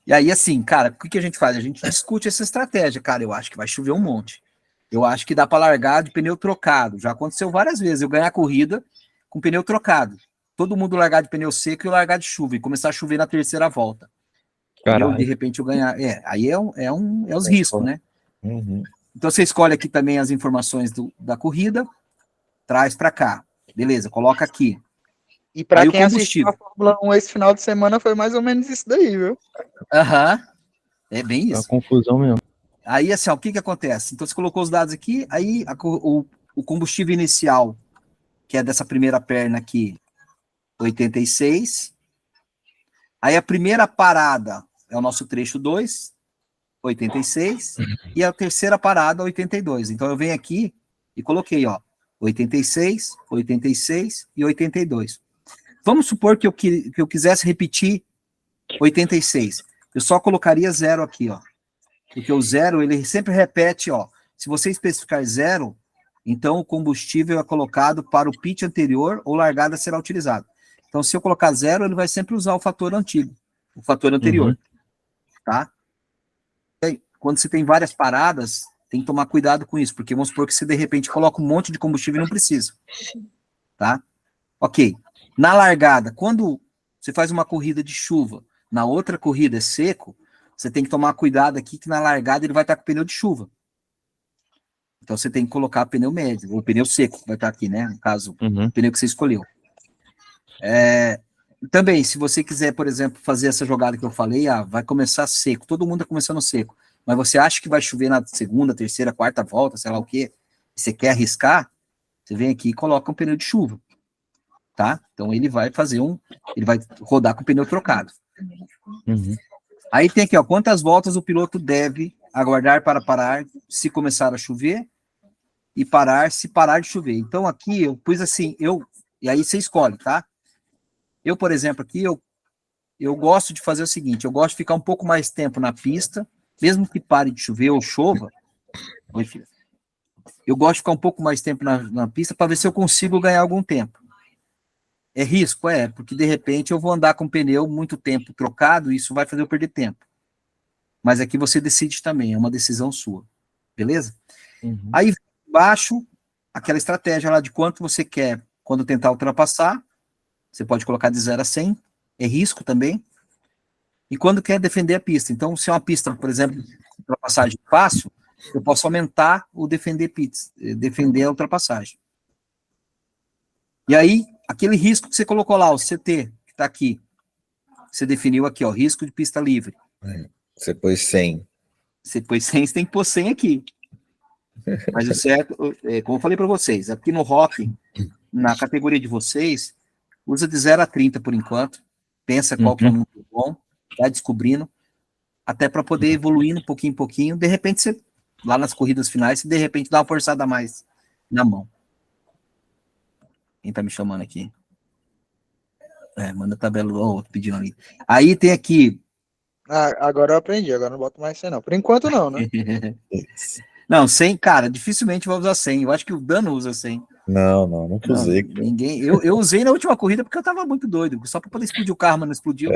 E aí, assim, cara, o que a gente faz? A gente discute essa estratégia. Cara, eu acho que vai chover um monte. Eu acho que dá para largar de pneu trocado. Já aconteceu várias vezes. Eu ganhar a corrida com pneu trocado. Todo mundo largar de pneu seco e eu largar de chuva. E começar a chover na terceira volta. Entendeu? De repente eu ganhar. Aí é os riscos, né? Então você escolhe aqui também as informações da corrida. Traz para cá. Beleza, coloca aqui. E para quem assistiu a Fórmula 1 esse final de semana foi mais ou menos isso daí, viu? É bem isso. É uma confusão mesmo. Aí, assim, ó, o que acontece? Então, você colocou os dados aqui, aí o combustível inicial, que é dessa primeira perna aqui, 86. Aí, a primeira parada é o nosso trecho 2, 86. E a terceira parada, 82. Então, eu venho aqui e coloquei, ó, 86, 86 e 82. Vamos supor que eu quisesse repetir 86. Eu só colocaria 0 aqui, ó. Porque o 0, ele sempre repete, ó. Se você especificar 0, então o combustível é colocado para o pit anterior ou largada será utilizado. Então, se eu colocar 0, ele vai sempre usar o fator antigo, o fator anterior. Tá? E aí, quando você tem várias paradas, tem que tomar cuidado com isso, porque vamos supor que você, de repente, coloca um monte de combustível e não precisa, tá? Ok. Na largada, quando você faz uma corrida de chuva, na outra corrida é seco, você tem que tomar cuidado aqui que na largada ele vai estar com pneu de chuva. Então você tem que colocar pneu médio, ou pneu seco, que vai estar aqui, né? No caso, o pneu que você escolheu. Também, se você quiser, por exemplo, fazer essa jogada que eu falei, vai começar seco, todo mundo está começando seco, mas você acha que vai chover na segunda, terceira, quarta volta, sei lá o quê, você quer arriscar, você vem aqui e coloca um pneu de chuva, tá? Então ele vai ele vai rodar com o pneu trocado. Aí tem aqui, ó, quantas voltas o piloto deve aguardar para parar se começar a chover e parar se parar de chover. Então aqui eu pus assim, e aí você escolhe, tá? Eu, por exemplo, aqui eu gosto de fazer o seguinte, eu gosto de ficar um pouco mais tempo na pista, mesmo que pare de chover ou chova. Oi, filha. Eu gosto de ficar um pouco mais tempo na pista para ver se eu consigo ganhar algum tempo. É risco? Porque de repente eu vou andar com o pneu muito tempo trocado e isso vai fazer eu perder tempo. Mas aqui você decide também, é uma decisão sua. Beleza? Aí embaixo, aquela estratégia lá de quanto você quer quando tentar ultrapassar, você pode colocar de 0 a 100, é risco também. E quando quer defender a pista. Então, se é uma pista, por exemplo, ultrapassagem fácil, eu posso aumentar o defender a ultrapassagem. E aí, aquele risco que você colocou lá, o CT, que está aqui, você definiu aqui, ó, risco de pista livre. Você pôs 100. Você pôs 100, você tem que pôr 100 aqui. Mas o certo, como eu falei para vocês, aqui no Rock, na categoria de vocês, usa de 0 a 30 por enquanto, pensa qual que é o número bom, vai descobrindo, até para poder evoluir um pouquinho em pouquinho, de repente você, lá nas corridas finais, você de repente dá uma forçada a mais na mão. Quem tá me chamando aqui? Manda a tabela, pedindo ali. Aí tem aqui... Agora eu aprendi, agora não boto mais 100 não. Por enquanto não, né? Não, 100, cara, dificilmente vai usar 100. Eu acho que o Dano usa 100. Não, nunca usei. Ninguém, eu usei na última corrida porque eu tava muito doido, só para poder explodir o carro, mas não explodiu.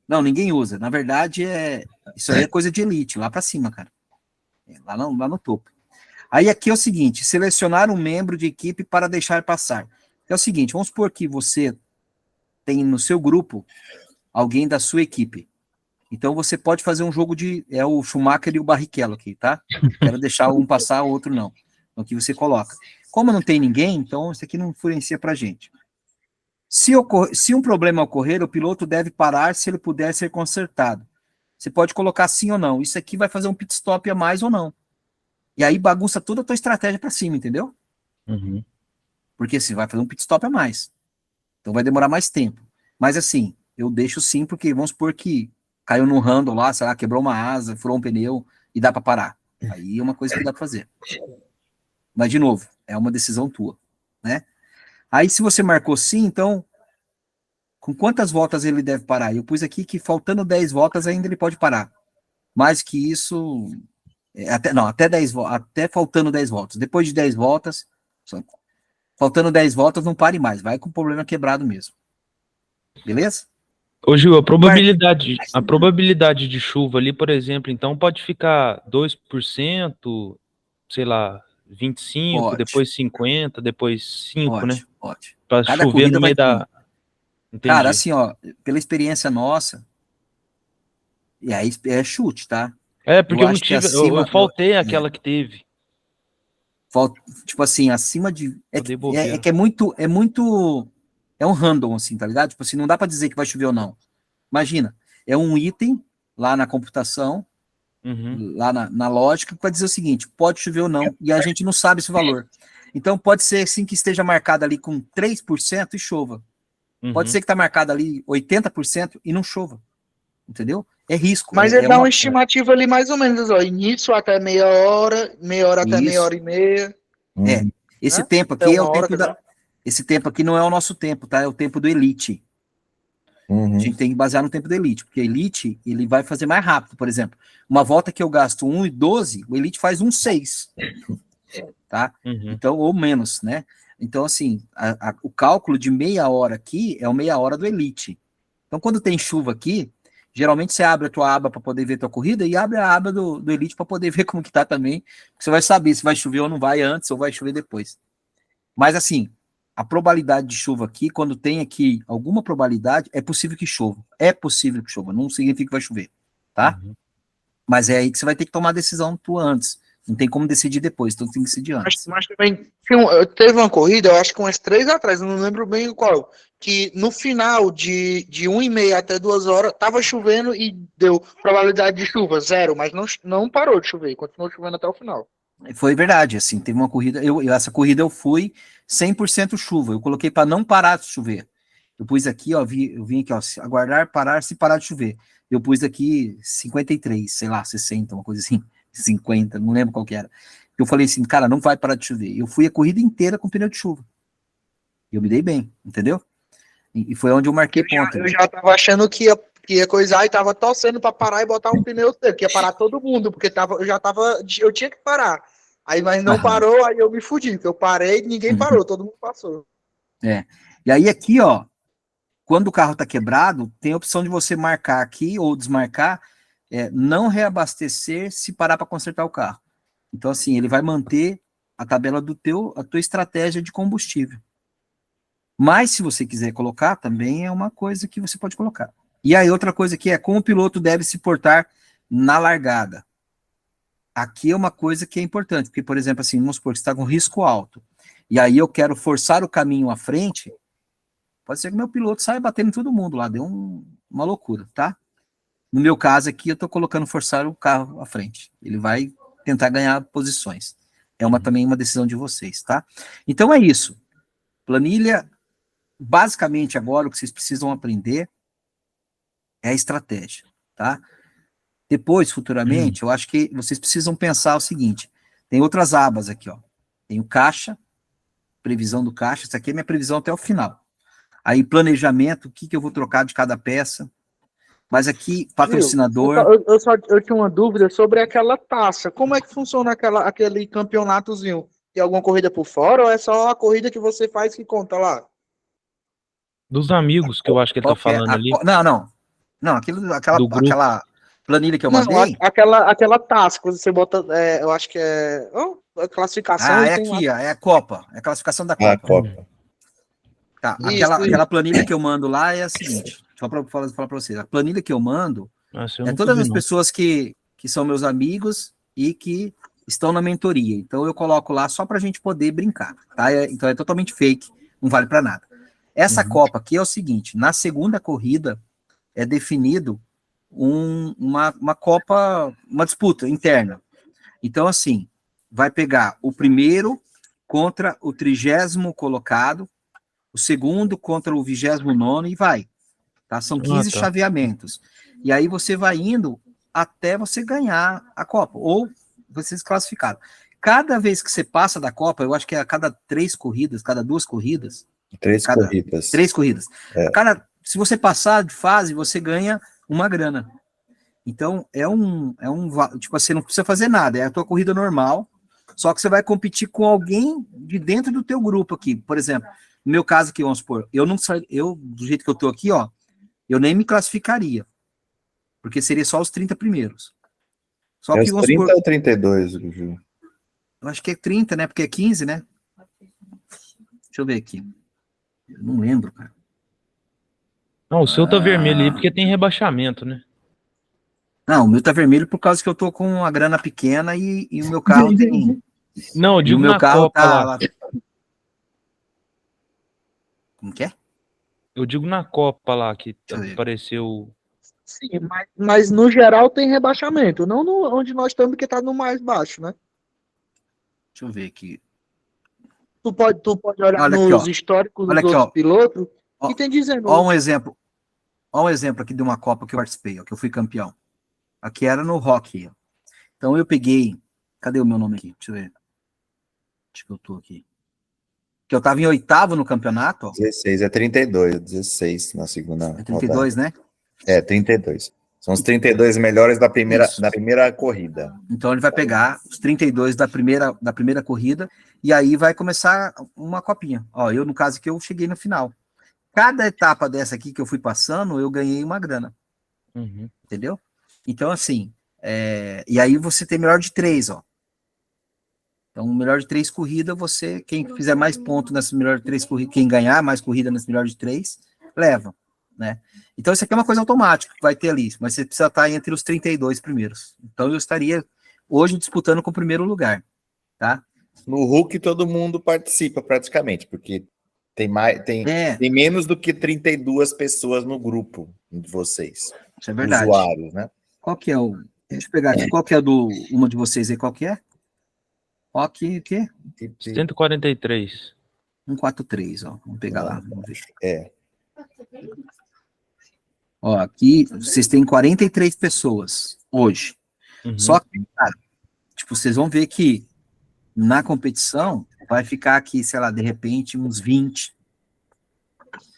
Não, ninguém usa. Na verdade, isso aí é coisa de elite, lá para cima, cara. Lá no topo. Aí aqui é o seguinte, selecionar um membro de equipe para deixar passar. É o seguinte, vamos supor que você tem no seu grupo alguém da sua equipe. Então você pode fazer um jogo o Schumacher e o Barrichello aqui, tá? Quero deixar um passar, o outro não. Então aqui você coloca. Como não tem ninguém, então isso aqui não influencia pra gente. Se um problema ocorrer, o piloto deve parar se ele puder ser consertado. Você pode colocar sim ou não. Isso aqui vai fazer um pit stop a mais ou não. E aí bagunça toda a tua estratégia para cima, entendeu? Porque assim, vai fazer um pit stop a mais. Então vai demorar mais tempo. Mas assim, eu deixo sim, porque vamos supor que caiu no handle lá, sei lá, quebrou uma asa, furou um pneu e dá para parar. Aí é uma coisa que dá para fazer. Mas, de novo, é uma decisão tua, né? Aí, se você marcou sim, então, com quantas voltas ele deve parar? Eu pus aqui que faltando 10 voltas ainda ele pode parar. Mais que isso, até faltando 10 voltas. Depois de 10 voltas, faltando 10 voltas, não pare mais. Vai com o problema quebrado mesmo. Beleza? Ô Gil, a probabilidade de chuva ali, por exemplo, então pode ficar 2%, sei lá, 25%, Pode. Depois 50%, depois 5%, né? Pode. Pra Cada chover no meio vai da... Entendi. Cara, assim, ó, pela experiência nossa, e aí é chute, tá? Porque eu não acho que tive, acima, eu faltei aquela que teve. Tipo assim, acima de... Eu dei bobeira. É um random, assim, tá ligado? Tipo assim, não dá pra dizer que vai chover ou não. Imagina, é um item lá na computação, lá na lógica, para dizer o seguinte, pode chover ou não, e a gente não sabe esse valor. Então pode ser assim que esteja marcado ali com 3% e chova. Pode ser que tá marcado ali 80% e não chova. Entendeu? É risco. Mas ele dá uma estimativa ali mais ou menos, ó, início até meia hora até meia hora e meia. Esse né? tempo aqui é o tempo Esse tempo aqui não é o nosso tempo, tá? É o tempo do Elite. A gente tem que basear no tempo do Elite, porque o Elite, ele vai fazer mais rápido, por exemplo. Uma volta que eu gasto 1,12, o Elite faz 1,6. Tá? Então, ou menos, né? Então, assim, o cálculo de meia hora aqui é o meia hora do Elite. Então, quando tem chuva aqui, Geralmente você abre a tua aba para poder ver a tua corrida e abre a aba do Elite para poder ver como que tá também. Você vai saber se vai chover ou não vai antes ou vai chover depois. Mas assim, a probabilidade de chuva aqui, quando tem aqui alguma probabilidade, é possível que chova. É possível que chova, não significa que vai chover, tá? Uhum. Mas é aí que você vai ter que tomar a decisão tua antes. Não tem como decidir depois, então tem que decidir antes. Mas também teve uma corrida, eu acho que umas 3 atrás, eu não lembro bem qual, que no final de 1h30 até 2 horas, tava chovendo e deu probabilidade de chuva, 0, mas não parou de chover, continuou chovendo até o final. Foi verdade, assim, teve uma corrida, essa corrida eu fui 100% chuva, eu coloquei para não parar de chover. Eu pus aqui, ó, eu vim aqui, ó, aguardar, parar, se parar de chover. Eu pus aqui 53, sei lá, 60, uma coisa assim, 50, não lembro qual que era. Eu falei assim, cara, não vai parar de chover. Eu fui a corrida inteira com pneu de chuva. Eu me dei bem, entendeu? E foi onde eu marquei ponto. Eu já tava achando que ia coisar e tava torcendo para parar e botar um pneu seco, que ia parar todo mundo, porque eu tinha que parar. Aí, mas não parou, aí eu me fudi, porque eu parei e ninguém parou, todo mundo passou. E aí aqui, ó, quando o carro tá quebrado, tem a opção de você marcar aqui ou desmarcar, não reabastecer se parar para consertar o carro. Então, assim, ele vai manter a tabela a tua estratégia de combustível. Mas, se você quiser colocar, também é uma coisa que você pode colocar. E aí, outra coisa que é como o piloto deve se portar na largada. Aqui é uma coisa que é importante, porque, por exemplo, assim, vamos supor que você está com risco alto, e aí eu quero forçar o caminho à frente, pode ser que meu piloto saia batendo em todo mundo lá, deu uma loucura, tá? No meu caso aqui, eu estou colocando forçar o carro à frente. Ele vai tentar ganhar posições. É também uma decisão de vocês, tá? Então é isso. Planilha, basicamente agora o que vocês precisam aprender é a estratégia, tá? Depois, futuramente, eu acho que vocês precisam pensar o seguinte, tem outras abas aqui, ó. Tem o caixa, previsão do caixa, isso aqui é minha previsão até o final. Aí planejamento, o que eu vou trocar de cada peça. Mas aqui, patrocinador... Eu tinha uma dúvida sobre aquela taça. Como é que funciona aquele campeonatozinho? Tem alguma corrida por fora ou é só a corrida que você faz que conta lá? Dos amigos que eu acho que ele tá falando ali. Não, aquela planilha que eu mandei... Aquela taça, quando você bota, eu acho que é a classificação. É aqui, ó, é a Copa, é a classificação da Copa. A Copa. Tá, aquela planilha que eu mando lá é a seguinte, só para falar para vocês, a planilha que eu mando todas as pessoas que são meus amigos e que estão na mentoria, então eu coloco lá só para a gente poder brincar, tá? Então é totalmente fake, não vale para nada. Essa Copa aqui é o seguinte, na segunda corrida é definido uma Copa, uma disputa interna, então assim, vai pegar o primeiro contra o 30º colocado, o segundo contra o 29º e vai, tá? São 15 chaveamentos. E aí você vai indo até você ganhar a Copa, ou você se classificar. Cada vez que você passa da Copa, eu acho que é a cada 3 corridas, cada 2 corridas. 3 corridas. 3 corridas. Se você passar de fase, você ganha uma grana. Então, tipo assim, não precisa fazer nada, é a tua corrida normal, só que você vai competir com alguém de dentro do teu grupo aqui. Por exemplo, no meu caso aqui, vamos supor, eu do jeito que eu tô aqui, ó, eu nem me classificaria, porque seria só os 30 primeiros. Só que, os 30 ou 32, Ju? Eu acho que é 30, né, porque é 15, né? Deixa eu ver aqui. Eu não lembro, cara. Não, o seu tá vermelho aí porque tem rebaixamento, né? Não, o meu tá vermelho por causa que eu tô com a grana pequena e o meu carro tem... Não, eu digo o meu na carro Copa tá lá. Como que é? Eu digo na Copa lá, que apareceu... Sim, mas no geral tem rebaixamento, não onde nós estamos, que tá no mais baixo, né? Deixa eu ver aqui. Tu pode olhar nos históricos dos outros pilotos e tem dizendo... Ó um exemplo aqui de uma Copa que eu participei, ó, que eu fui campeão. Aqui era no Rock. Ó. Então eu peguei... Cadê o meu nome aqui? Deixa eu ver. Acho que eu tô aqui. Que eu tava em 8º no campeonato. Ó. 16, é 32, 16 na segunda. É 32, rodada. Né? É, 32. São os 32 melhores da primeira corrida. Então ele vai pegar os 32 da primeira corrida e aí vai começar uma copinha. Ó, eu, no caso aqui, eu cheguei no final. Cada etapa dessa aqui que eu fui passando, eu ganhei uma grana. Uhum. Entendeu? Então, assim, e aí você tem melhor de 3, ó. Então, melhor de 3 corrida, quem fizer mais pontos nessa melhor de 3 corrida, quem ganhar mais corrida nessa melhor de 3, leva, né? Então, isso aqui é uma coisa automática que vai ter ali, mas você precisa estar entre os 32 primeiros. Então, eu estaria hoje disputando com o primeiro lugar, tá? No Hulk todo mundo participa praticamente, porque tem menos do que 32 pessoas no grupo de vocês, Isso é verdade. usuários, né? Qual que é o... Deixa eu pegar aqui. Qual que é uma de vocês aí? Qual que é? Rock, o quê? 143. 143, ó. Vamos pegar lá. Vamos ver. É. Ó, aqui vocês têm 43 pessoas hoje. Uhum. Só que, cara, tipo, vocês vão ver que na competição vai ficar aqui, sei lá, de repente, uns 20.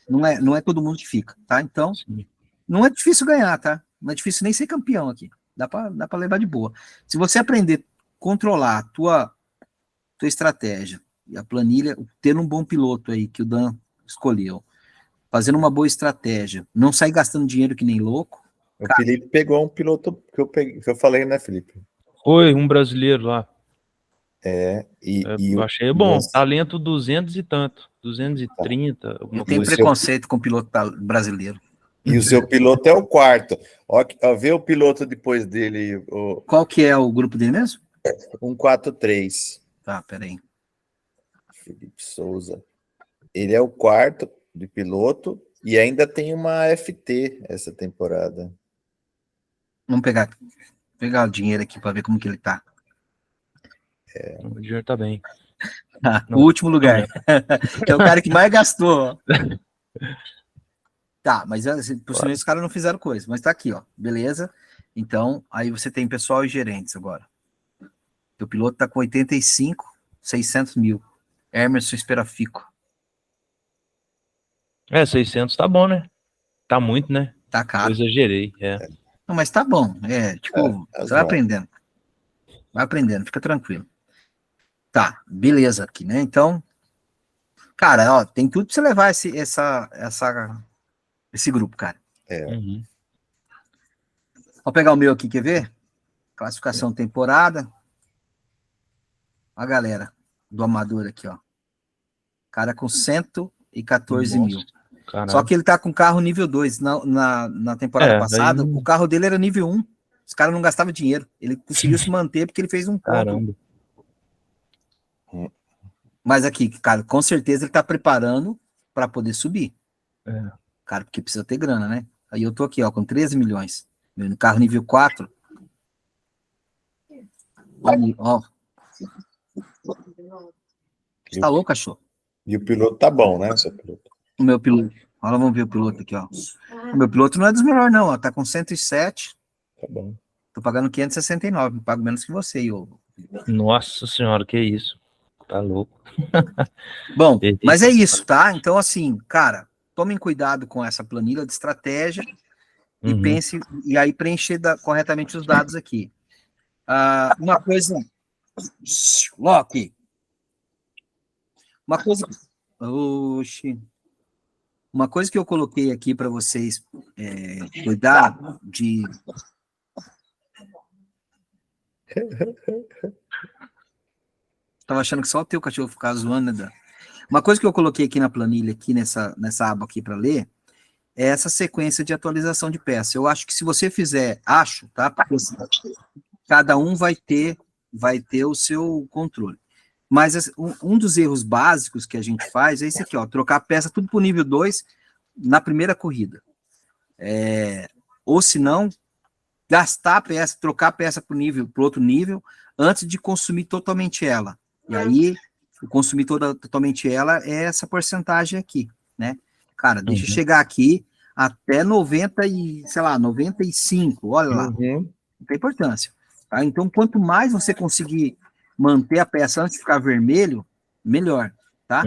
Não é todo mundo que fica, tá? Então, Sim. não é difícil ganhar, tá? Não é difícil nem ser campeão aqui. Dá pra levar de boa. Se você aprender a controlar a tua estratégia e a planilha, tendo um bom piloto aí que o Dan escolheu, fazendo uma boa estratégia, não sair gastando dinheiro que nem louco. O Felipe pegou um piloto que eu falei, né, Felipe? Foi um brasileiro lá. Eu achei bom. Talento 200 e tanto. 230. Não tem preconceito com piloto brasileiro. E o seu piloto é o quarto. Ó, vê o piloto depois dele. Qual que é o grupo dele mesmo? 143. Tá, peraí. Felipe Souza. Ele é o quarto de piloto e ainda tem uma FT essa temporada. Vamos pegar o dinheiro aqui para ver como que ele tá. O dinheiro tá bem. O último lugar. É o cara que mais gastou. Tá, mas assim, possivelmente os caras não fizeram coisa. Mas tá aqui, ó. Beleza. Então, aí você tem pessoal e gerentes agora. O piloto tá com 600 mil. Emerson Esperafico. 600 tá bom, né? Tá muito, né? Tá caro. Eu exagerei, Não, mas tá bom. Você vai aprendendo. Vai aprendendo, fica tranquilo. Tá, beleza aqui, né? Então, cara, ó, tem tudo pra você levar esse grupo, cara. Uhum. Vou pegar o meu aqui, quer ver? Classificação temporada. A galera do amador aqui, ó. Cara com 114 mil. Caralho. Só que ele tá com carro nível 2. Na temporada passada, o carro dele era nível 1. Os caras não gastavam dinheiro. Ele conseguiu se manter porque ele fez um ponto. Caramba. Mas aqui, cara, com certeza ele tá preparando para poder subir. Cara, porque precisa ter grana, né? Aí eu tô aqui, ó, com 13 milhões. No carro nível 4. Aí, ó. Você tá louco, cachorro? E o piloto tá bom, né, seu piloto? O meu piloto. Olha, vamos ver o piloto aqui, ó. O meu piloto não é dos melhores, não, ó. Tá com 107. Tá bom. Tô pagando 569. Pago menos que você, Iogo. Nossa senhora, que isso? Tá louco. Bom, mas é isso, tá? Então, assim, cara, tomem cuidado com essa planilha de estratégia e pense, e aí preencher corretamente os dados aqui. Uma coisa... Loki. Uma coisa... Oxi. Uma coisa que eu coloquei aqui para vocês cuidar de... Tava achando que só o teu cachorro ficava zoando, né, Dan? Uma coisa que eu coloquei aqui na planilha, aqui nessa aba aqui para ler, é essa sequência de atualização de peça. Eu acho que se você fizer, tá? Porque cada um vai ter o seu controle. Mas um dos erros básicos que a gente faz é esse aqui, ó, trocar a peça tudo para o nível 2 na primeira corrida. Ou se não, gastar a peça, trocar a peça para outro nível, antes de consumir totalmente ela. E aí, consumir totalmente ela é essa porcentagem aqui, né? Cara, deixa eu chegar aqui até 95, olha lá. Não tem importância. Tá? Então, quanto mais você conseguir manter a peça antes de ficar vermelho, melhor, tá?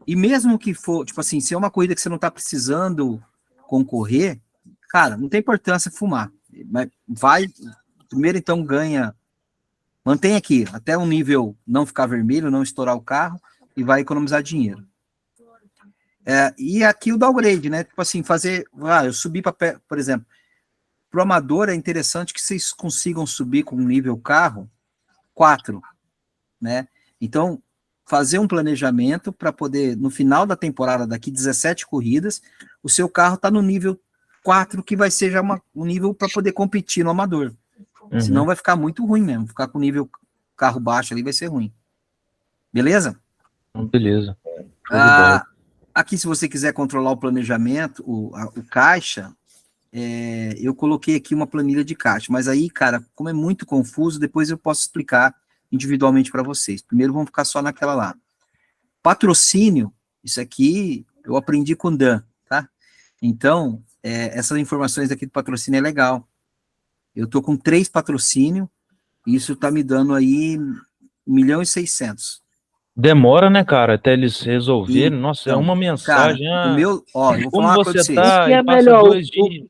E mesmo que for, tipo assim, se é uma corrida que você não tá precisando concorrer, cara, não tem importância fumar. Mas primeiro então ganha, mantém aqui, até um nível não ficar vermelho, não estourar o carro, e vai economizar dinheiro. E aqui o downgrade, né? Tipo assim, eu subi para, por exemplo, Para o amador é interessante que vocês consigam subir com o nível carro 4, né? Então, fazer um planejamento para poder, no final da temporada, daqui 17 corridas, o seu carro está no nível 4, que vai ser já um nível para poder competir no amador. Uhum. Senão vai ficar muito ruim mesmo. Ficar com o nível carro baixo ali vai ser ruim. Beleza? Beleza. Show de bola. Aqui, se você quiser controlar o planejamento, o caixa, eu coloquei aqui uma planilha de caixa. Mas aí, cara, como é muito confuso, depois eu posso explicar individualmente para vocês. Primeiro vamos ficar só naquela lá. Patrocínio, isso aqui eu aprendi com o Dan, tá? Então, essas informações aqui do patrocínio é legal. Eu tô com 3 patrocínios, e isso tá me dando aí 1.600.000. Demora, né, cara, até eles resolverem. Nossa, Então, é uma mensagem. Cara, eu vou como falar uma você coisa pra vocês. tá? O que é E passa melhor, 2 dias.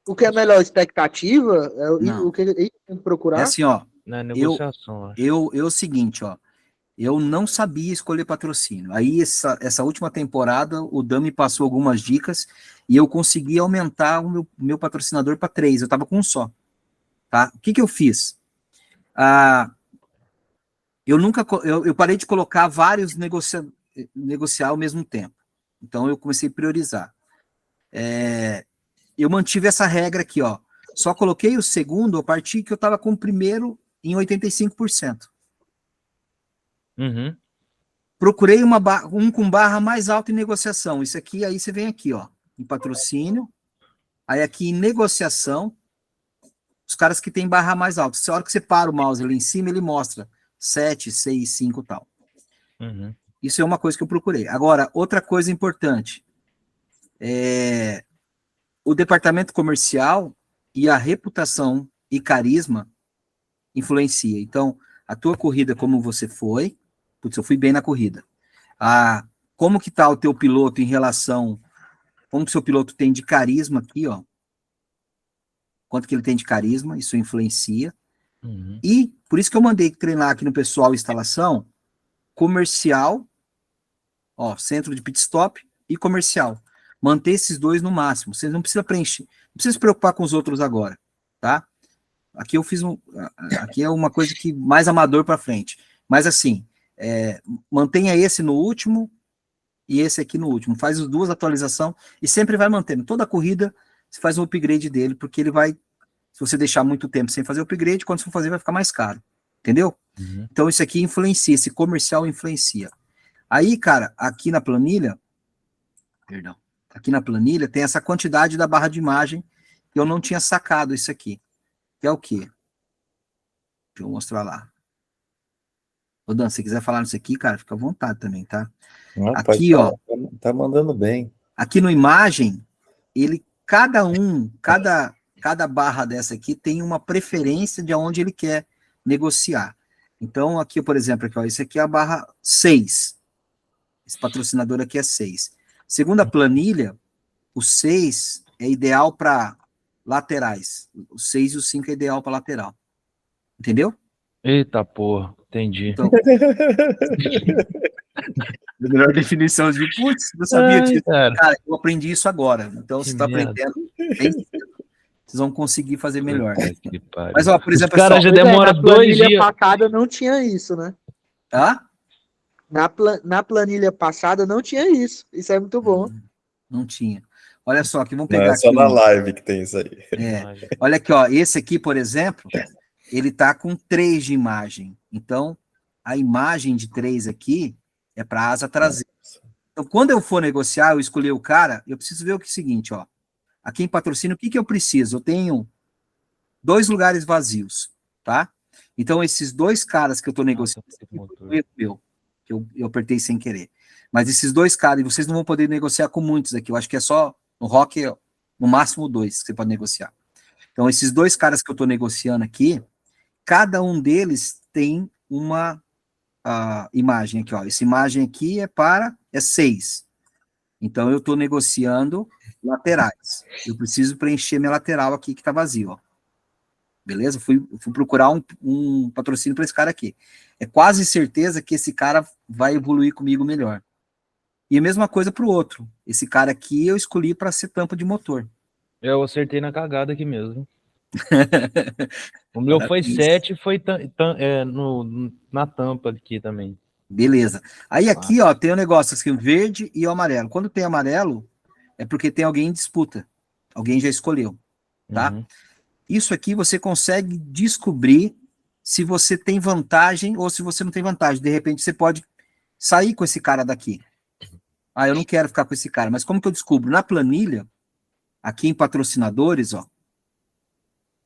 O que é melhor, expectativa? Não. O que tem que procurar? É assim, ó, Né, negociação. acho. o seguinte, ó, eu não sabia escolher patrocínio. Aí, essa última temporada, o Dan me passou algumas dicas e eu consegui aumentar o meu patrocinador para 3. Eu tava com um só, tá? O que eu fiz? Eu parei de colocar vários negociar ao mesmo tempo. Então, eu comecei a priorizar. Eu mantive essa regra aqui, ó. Só coloquei o segundo a partir que eu estava com o primeiro em 85%. Uhum. Procurei um com barra mais alta em negociação. Isso aqui, aí você vem aqui, ó, em patrocínio. Aí aqui em negociação, os caras que tem barra mais alta. Se a hora que você para o mouse ali em cima, ele mostra 7, 6, 5 e tal. Uhum. Isso é uma coisa que eu procurei. Agora, outra coisa importante. O departamento comercial e a reputação e carisma influencia. Então, a tua corrida, como você foi, putz, eu fui bem na corrida. Como que tá o teu piloto em relação, como que o seu piloto tem de carisma aqui, ó. Quanto que ele tem de carisma, isso influencia. Uhum. E, por isso que eu mandei treinar aqui no pessoal instalação, comercial, ó, centro de pit stop e comercial. Manter esses 2 no máximo. Você não precisa preencher, não precisa se preocupar com os outros agora, tá? Aqui eu fiz aqui é uma coisa que mais amador para frente. Mas assim, mantenha esse no último e esse aqui no último. Faz as 2 atualizações e sempre vai mantendo. Toda corrida você faz um upgrade dele, porque ele vai, se você deixar muito tempo sem fazer o upgrade, quando você for fazer vai ficar mais caro. Entendeu? Uhum. Então isso aqui influencia, esse comercial influencia. Aí, cara, aqui na planilha, tem essa quantidade da barra de imagem que eu não tinha sacado isso aqui. Que é o quê? Deixa eu mostrar lá. Ô, Dan, se quiser falar nisso aqui, cara, fica à vontade também, tá? Não, Aqui, ó. Tá mandando bem. Aqui no imagem, cada barra dessa aqui tem uma preferência de onde ele quer negociar. Então, aqui, por exemplo, aqui, ó, esse aqui é a barra 6. Esse patrocinador aqui é 6. Segundo a planilha, o 6 é ideal para laterais. O 6 e o 5 é ideal para lateral. Entendeu? Eita porra, entendi. Então, a melhor definição de putz, eu sabia disso. Cara, eu aprendi isso agora. Então, Que você está merda. aprendendo bem cedo. Vocês vão conseguir fazer melhor. Que pariu. Mas, ó, por exemplo, Os caras já demoram na 2 planilha dias. passada não tinha isso, né? Tá? Na planilha passada não tinha isso. Isso é muito bom. Não tinha. Olha só, aqui vamos Não pegar é só aqui. na live que tem isso aí. Olha aqui, ó. Esse aqui, por exemplo, ele tá com 3 de imagem. Então, a imagem de 3 aqui é para asa traseira. Então, quando eu for negociar, eu escolher o cara, eu preciso ver o que é o seguinte, ó. Aqui em patrocínio, o que eu preciso? Eu tenho 2 lugares vazios, tá? Então, esses 2 caras que eu tô negociando, que eu apertei sem querer. Mas esses 2 caras, e vocês não vão poder negociar com muitos aqui. Eu acho que é só no Rock, no máximo 2 que você pode negociar. Então, esses 2 caras que eu tô negociando aqui, cada um deles tem uma imagem aqui, ó. Essa imagem aqui é 6. Então, eu estou negociando laterais. Eu preciso preencher minha lateral aqui que está vazio, ó. Beleza? Fui procurar um patrocínio para esse cara aqui. É quase certeza que esse cara vai evoluir comigo melhor. E a mesma coisa para o outro. Esse cara aqui eu escolhi para ser tampa de motor. Eu acertei na cagada aqui mesmo. O meu foi 7, foi na tampa aqui também. Beleza. Aí aqui, ó, tem o negócio assim, o verde e o amarelo. Quando tem amarelo, é porque tem alguém em disputa. Alguém já escolheu, tá? Uhum. Isso aqui você consegue descobrir se você tem vantagem ou se você não tem vantagem. De repente, você pode sair com esse cara daqui. Ah, eu não quero ficar com esse cara. Mas como que eu descubro? Na planilha, aqui em patrocinadores, ó.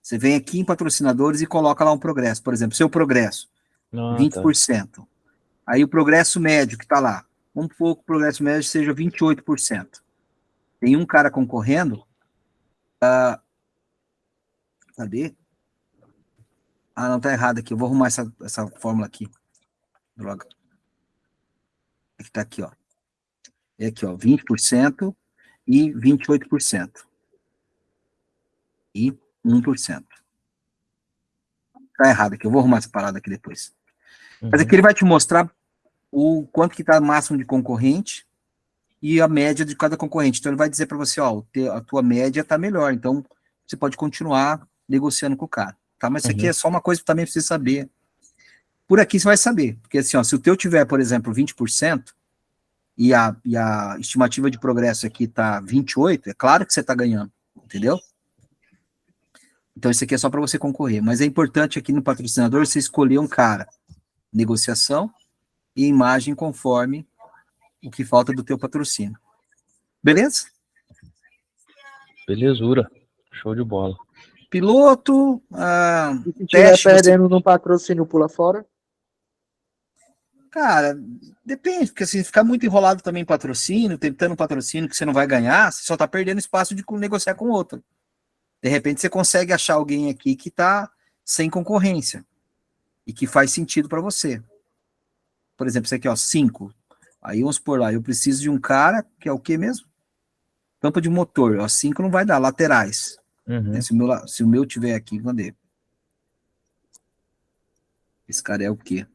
Você vem aqui em patrocinadores e coloca lá um progresso. Por exemplo, seu progresso, Ah, 20%. Aí o progresso médio que está lá. Vamos supor que o progresso médio seja 28%. Tem um cara concorrendo. Cadê? Ah, não, tá errado aqui. Eu vou arrumar essa fórmula aqui. Droga. É que tá aqui, ó. É aqui, ó. 20% e 28%. E 1%. Tá errado aqui. Eu vou arrumar essa parada aqui depois. Mas aqui ele vai te mostrar o quanto que tá o máximo de concorrente e a média de cada concorrente. Então ele vai dizer para você, ó, a tua média tá melhor, então você pode continuar negociando com o cara, tá? Mas isso aqui é só uma coisa que também precisa saber. Por aqui você vai saber, porque assim, ó, se o teu tiver, por exemplo, 20% e a estimativa de progresso aqui tá 28%, é claro que você tá ganhando, entendeu? Então isso aqui é só para você concorrer, mas é importante aqui no patrocinador você escolher um cara, negociação e imagem conforme o que falta do teu patrocínio. Beleza? Belezura. Show de bola. Piloto, E se estiver teste, perdendo no patrocínio, pula fora? cara, depende, porque assim, ficar muito enrolado também em patrocínio, tentando um patrocínio que você não vai ganhar, você só tá perdendo espaço de negociar com outro. De repente você consegue achar alguém aqui que tá sem concorrência e que faz sentido para você. Por exemplo, isso aqui, ó, 5. Aí vamos por lá, eu preciso de um cara que é o quê mesmo? Tampa de motor, ó, 5 não vai dar, laterais. Uhum. Se o meu tiver aqui, cadê? Esse cara é o quê?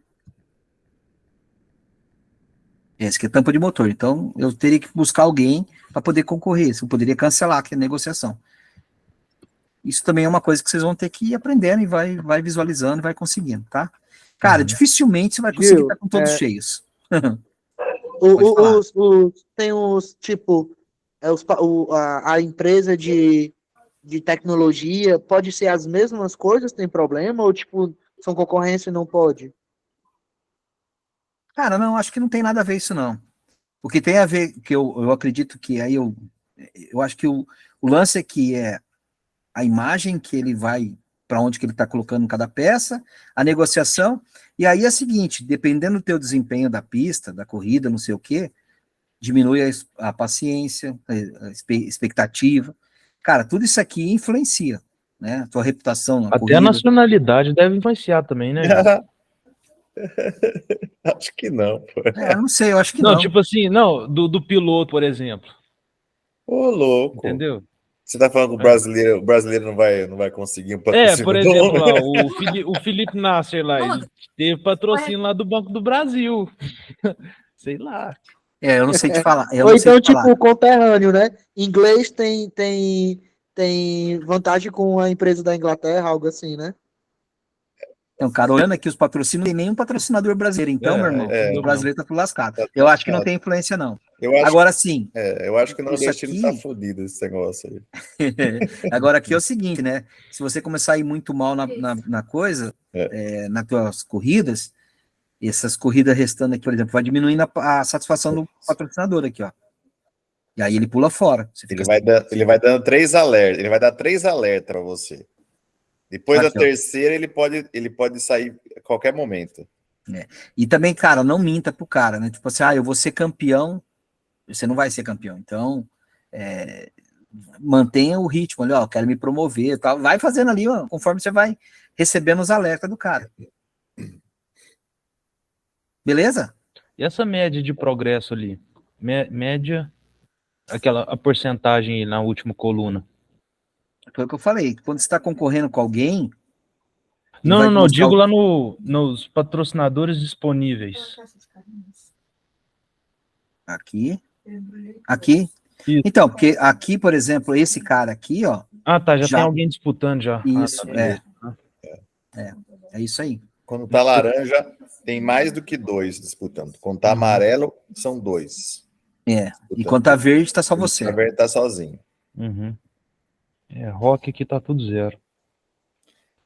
Esse aqui é tampa de motor, então eu teria que buscar alguém para poder concorrer, eu poderia cancelar aqui a negociação. Isso também é uma coisa que vocês vão ter que ir aprendendo e vai visualizando e vai conseguindo, tá? Cara, dificilmente você vai conseguir estar com todos cheios. Tem os, tipo, a empresa de tecnologia, pode ser as mesmas coisas, tem problema? Ou, tipo, são concorrência e não pode? Cara, não, acho que não tem nada a ver isso, não. O que tem a ver, que eu acredito que aí eu acho que o lance aqui é a imagem que ele vai, para onde que ele está colocando cada peça, a negociação, e aí é o seguinte, dependendo do teu desempenho da pista, da corrida, não sei o quê, diminui a paciência, a expectativa. Cara, tudo isso aqui influencia, né? A tua reputação na Até corrida. a nacionalidade deve influenciar também, né? Acho que não, pô. Eu não sei, eu acho que não. Não, tipo assim, não, do piloto, por exemplo. Ô, louco. Entendeu? Você tá falando que o brasileiro não vai conseguir um patrocínio por bom, exemplo, né? lá, o Felipe Nasser lá, ele teve patrocínio lá do Banco do Brasil. Sei lá. Eu não sei te falar. Ou então, tipo, conterrâneo, né? Inglês tem vantagem com a empresa da Inglaterra, algo assim, né? Então, cara, olhando aqui os patrocínios, não tem nenhum patrocinador brasileiro. Então, meu irmão, o brasileiro tá tudo lascado. Eu acho que não tem influência, não. Agora sim. Eu acho que o nordestino aqui tá fodido esse negócio aí. Agora aqui é o seguinte, né? Se você começar a ir muito mal na coisa, nas tuas corridas, essas corridas restando aqui, por exemplo, vai diminuindo a satisfação do patrocinador aqui, ó. E aí ele pula fora. Ele vai dando 3 alertas. Ele vai dar 3 alertas para você. Depois aqui, da terceira, ele pode sair a qualquer momento. E também, cara, não minta pro cara, né? Tipo assim, eu vou ser campeão. Você não vai ser campeão. Então, mantenha o ritmo ali, ó, quero me promover, tal. Vai fazendo ali, ó, conforme você vai recebendo os alertas do cara. Beleza? E essa média de progresso ali? Média, a porcentagem aí na última coluna. Foi o que eu falei. Quando você está concorrendo com alguém... Não, digo lá nos patrocinadores disponíveis. Aqui. Isso. Então, porque aqui, por exemplo, esse cara aqui, ó. Ah, tá, já Já. tem alguém disputando já. Isso, Ah, tá, é isso aí. Quando tá laranja, tem mais do que 2 disputando. Quando tá amarelo, são 2. É. E quando tá verde, tá só você. Na verdade, tá sozinho. Uhum. Rock aqui tá tudo 0.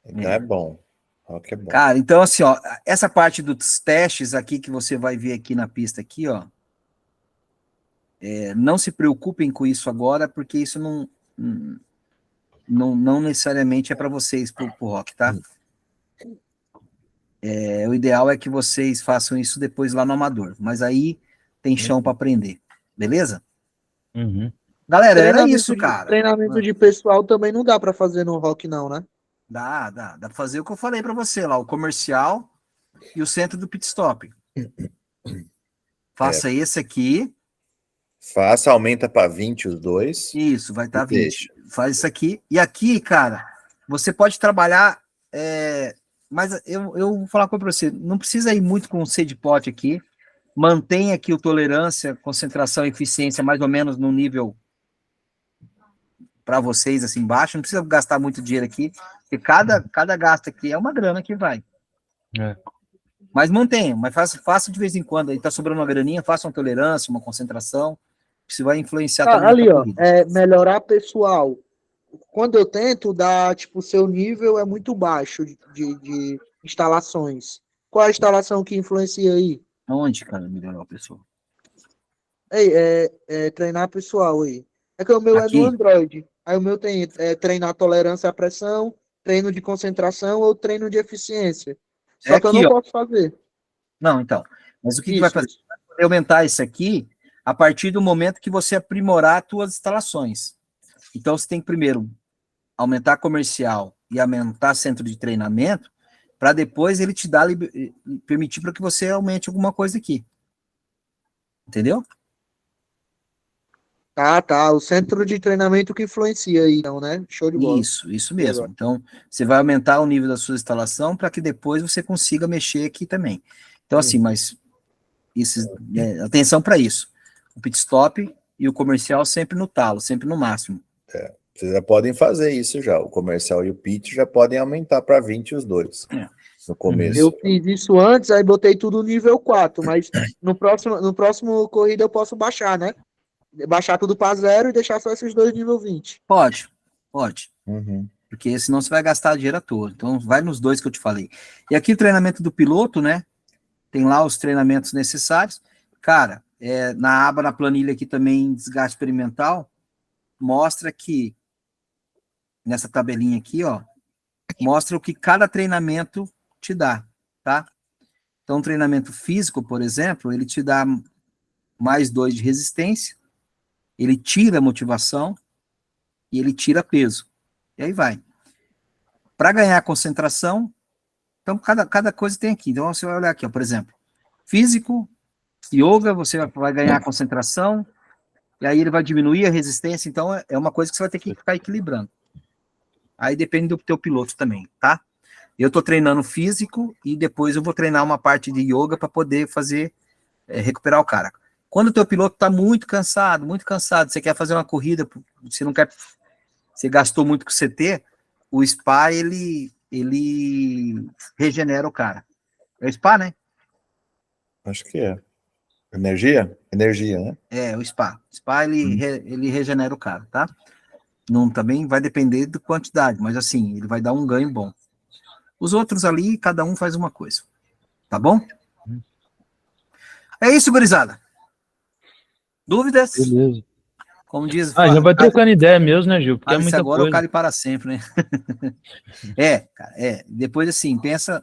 Então é bom. Rock é bom. Cara, então assim, ó, essa parte dos testes aqui que você vai ver aqui na pista aqui, ó, não se preocupem com isso agora, porque isso não necessariamente é para vocês, pro rock, tá? O ideal é que vocês façam isso depois lá no amador, mas aí tem chão para aprender, beleza? Uhum. Galera, era isso, cara. Treinamento de pessoal também não dá pra fazer no rock, não, né? Dá pra fazer o que eu falei para você lá, o comercial e o centro do pit stop. Faça esse aqui. Faça, aumenta para 20 os dois. Isso, vai estar 20. Deixa. Faz isso aqui. E aqui, cara, você pode trabalhar. Mas eu vou falar com você, não precisa ir muito com o sede pot aqui. Mantenha aqui o tolerância, concentração e eficiência mais ou menos no nível para vocês, assim, baixo. Não precisa gastar muito dinheiro aqui, porque cada gasto aqui é uma grana que vai. Mas mantenha, mas faça de vez em quando. Aí tá sobrando uma graninha, faça uma tolerância, uma concentração. Isso vai influenciar também. Ali, ó, melhorar pessoal. Quando eu tento dar, tipo, seu nível é muito baixo de instalações. Qual a instalação que influencia aí? Onde, cara, melhorar a pessoa? Treinar pessoal aí. É que o meu Aqui? é no Android. Aí o meu tem treinar tolerância à pressão, treino de concentração ou treino de eficiência. Só que eu não posso fazer. Não, então. Mas o que vai fazer? Vai poder aumentar isso aqui a partir do momento que você aprimorar as suas instalações. Então, você tem que primeiro aumentar comercial e aumentar centro de treinamento, para depois ele te dar, permitir para que você aumente alguma coisa aqui. Entendeu? Tá. O centro de treinamento que influencia aí, então, né? Show de bola. Isso mesmo. Então, você vai aumentar o nível da sua instalação para que depois você consiga mexer aqui também. Então, assim, mas atenção para isso. O pit stop e o comercial sempre no talo, sempre no máximo. Vocês já podem fazer isso já. O comercial e o pit já podem aumentar para 20 os dois. No começo. Eu fiz isso antes, aí botei tudo nível 4, mas no próximo corrida eu posso baixar, né? Baixar tudo para 0 e deixar só esses dois nível 20. Pode. Uhum. Porque senão você vai gastar dinheiro à toa. Então, vai nos dois que eu te falei. E aqui o treinamento do piloto, né? Tem lá os treinamentos necessários. Cara, na aba, na planilha aqui também, desgaste experimental, mostra que, nessa tabelinha aqui, ó, mostra o que cada treinamento te dá, tá? Então, um treinamento físico, por exemplo, ele te dá mais 2 de resistência, ele tira motivação e ele tira peso. E aí vai. Para ganhar concentração, então cada coisa tem aqui. Então, você vai olhar aqui, ó, por exemplo, físico, yoga, você vai ganhar concentração, e aí ele vai diminuir a resistência, então é uma coisa que você vai ter que ficar equilibrando. Aí depende do teu piloto também, tá? Eu tô treinando físico e depois eu vou treinar uma parte de yoga para poder fazer, recuperar o cara. Quando o teu piloto tá muito cansado, você quer fazer uma corrida, você não quer, você gastou muito com o CT, o spa, ele regenera o cara. É o spa, né? Acho que é. Energia, né? O spa. O spa, ele regenera o cara, tá? Não, também vai depender da quantidade, mas assim, ele vai dar um ganho bom. Os outros ali, cada um faz uma coisa. Tá bom? É isso, gurizada. Dúvidas? Beleza. Como diz... Já vai trocando ideia mesmo, né, Gil? Porque é muita agora coisa. o cara para sempre, né? Cara, depois assim, pensa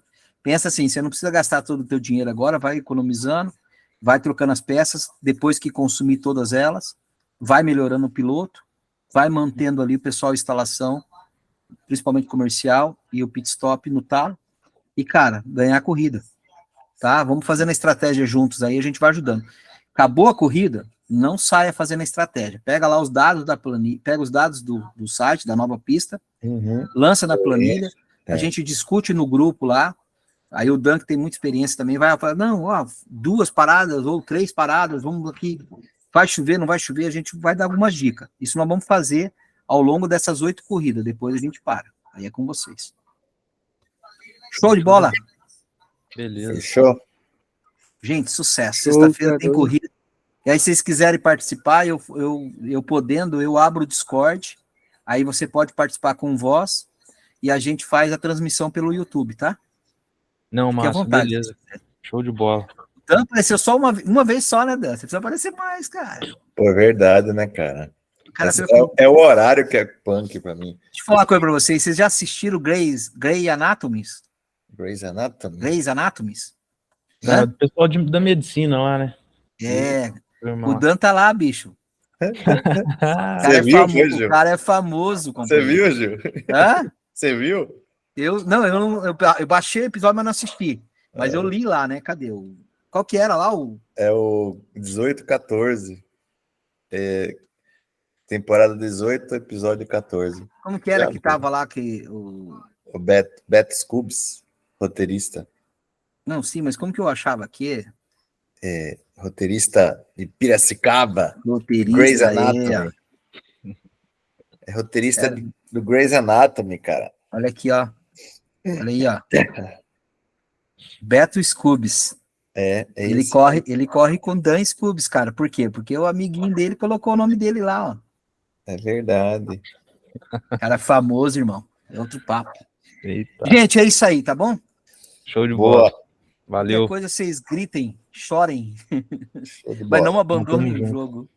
assim, você não precisa gastar todo o teu dinheiro agora, vai economizando, vai trocando as peças, depois que consumir todas elas, vai melhorando o piloto, vai mantendo ali o pessoal de instalação, principalmente comercial, e o pit stop no talo, e, cara, ganhar a corrida, tá? Vamos fazendo a estratégia juntos aí, a gente vai ajudando. Acabou a corrida, não saia fazendo a estratégia. Pega lá os dados da planilha, pega os dados do site, da nova pista, lança na planilha, a gente discute no grupo lá, aí o Dan, que tem muita experiência também, vai falar, não, 2 paradas ou 3 paradas, vamos aqui vai chover, não vai chover, a gente vai dar algumas dicas. Isso nós vamos fazer ao longo dessas 8 corridas, depois a gente para. Aí é com vocês. Show de bola? Beleza. Fechou? Gente, sucesso. Show, Sexta-feira tem cara. corrida. E aí, se vocês quiserem participar, eu podendo, eu abro o Discord. Aí você pode participar com voz e a gente faz a transmissão pelo YouTube, tá? Não, Fique à massa, vontade. beleza. Show de bola. Dan apareceu só uma vez só, né, Dan? Você precisa aparecer mais, cara. Pô, é verdade, né, cara? O cara Esse veio com- é o horário que é punk pra mim. Deixa eu falar uma coisa pra vocês. Vocês já assistiram Grey Anatomies? Grey's Anatomy. Grey's Anatomies? É, Hã? do pessoal da medicina lá, né? É, Foi o mal. Dan tá lá, bicho. Ah, Você viu, foi, O Gil? cara é famoso, Você companheiro. viu, Gil? Hã? Você viu? Eu baixei o episódio, mas não assisti. Mas eu li lá, né? Cadê? Qual que era lá? É o 18-14. Temporada 18, episódio 14. Como que era Já que vi. tava lá que O Beto Scoops, roteirista. Não, sim, mas como que eu achava aqui? Roteirista de Piracicaba. Roteirista, Grey's Anatomy. É roteirista É. do Grey's Anatomy, cara. Olha aqui, ó. Olha aí, ó. Beto Scoops. É Ele isso. corre com Dan Scoops, cara. Por quê? Porque o amiguinho dele colocou o nome dele lá, ó. É verdade. Cara famoso, irmão. É outro papo. eita. Gente, é isso aí, tá bom? Show de Boa. bola. Valeu. Qualquer coisa vocês gritem, chorem, Show de mas bola. não abandonem Tamo o junto. jogo.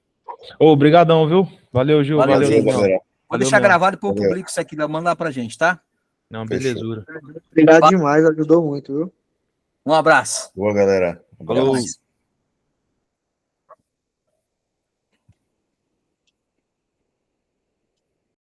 Ô, obrigadão, viu? Valeu, Gil. Valeu, Valeu, gente. Digão. galera. Vou Valeu deixar mesmo. gravado e pôr o Valeu. público isso aqui, vai mandar pra gente, tá? Não, Fechou. belezura. Obrigado demais, ajudou muito, viu? Um abraço. Boa, galera. Falou. Abraço.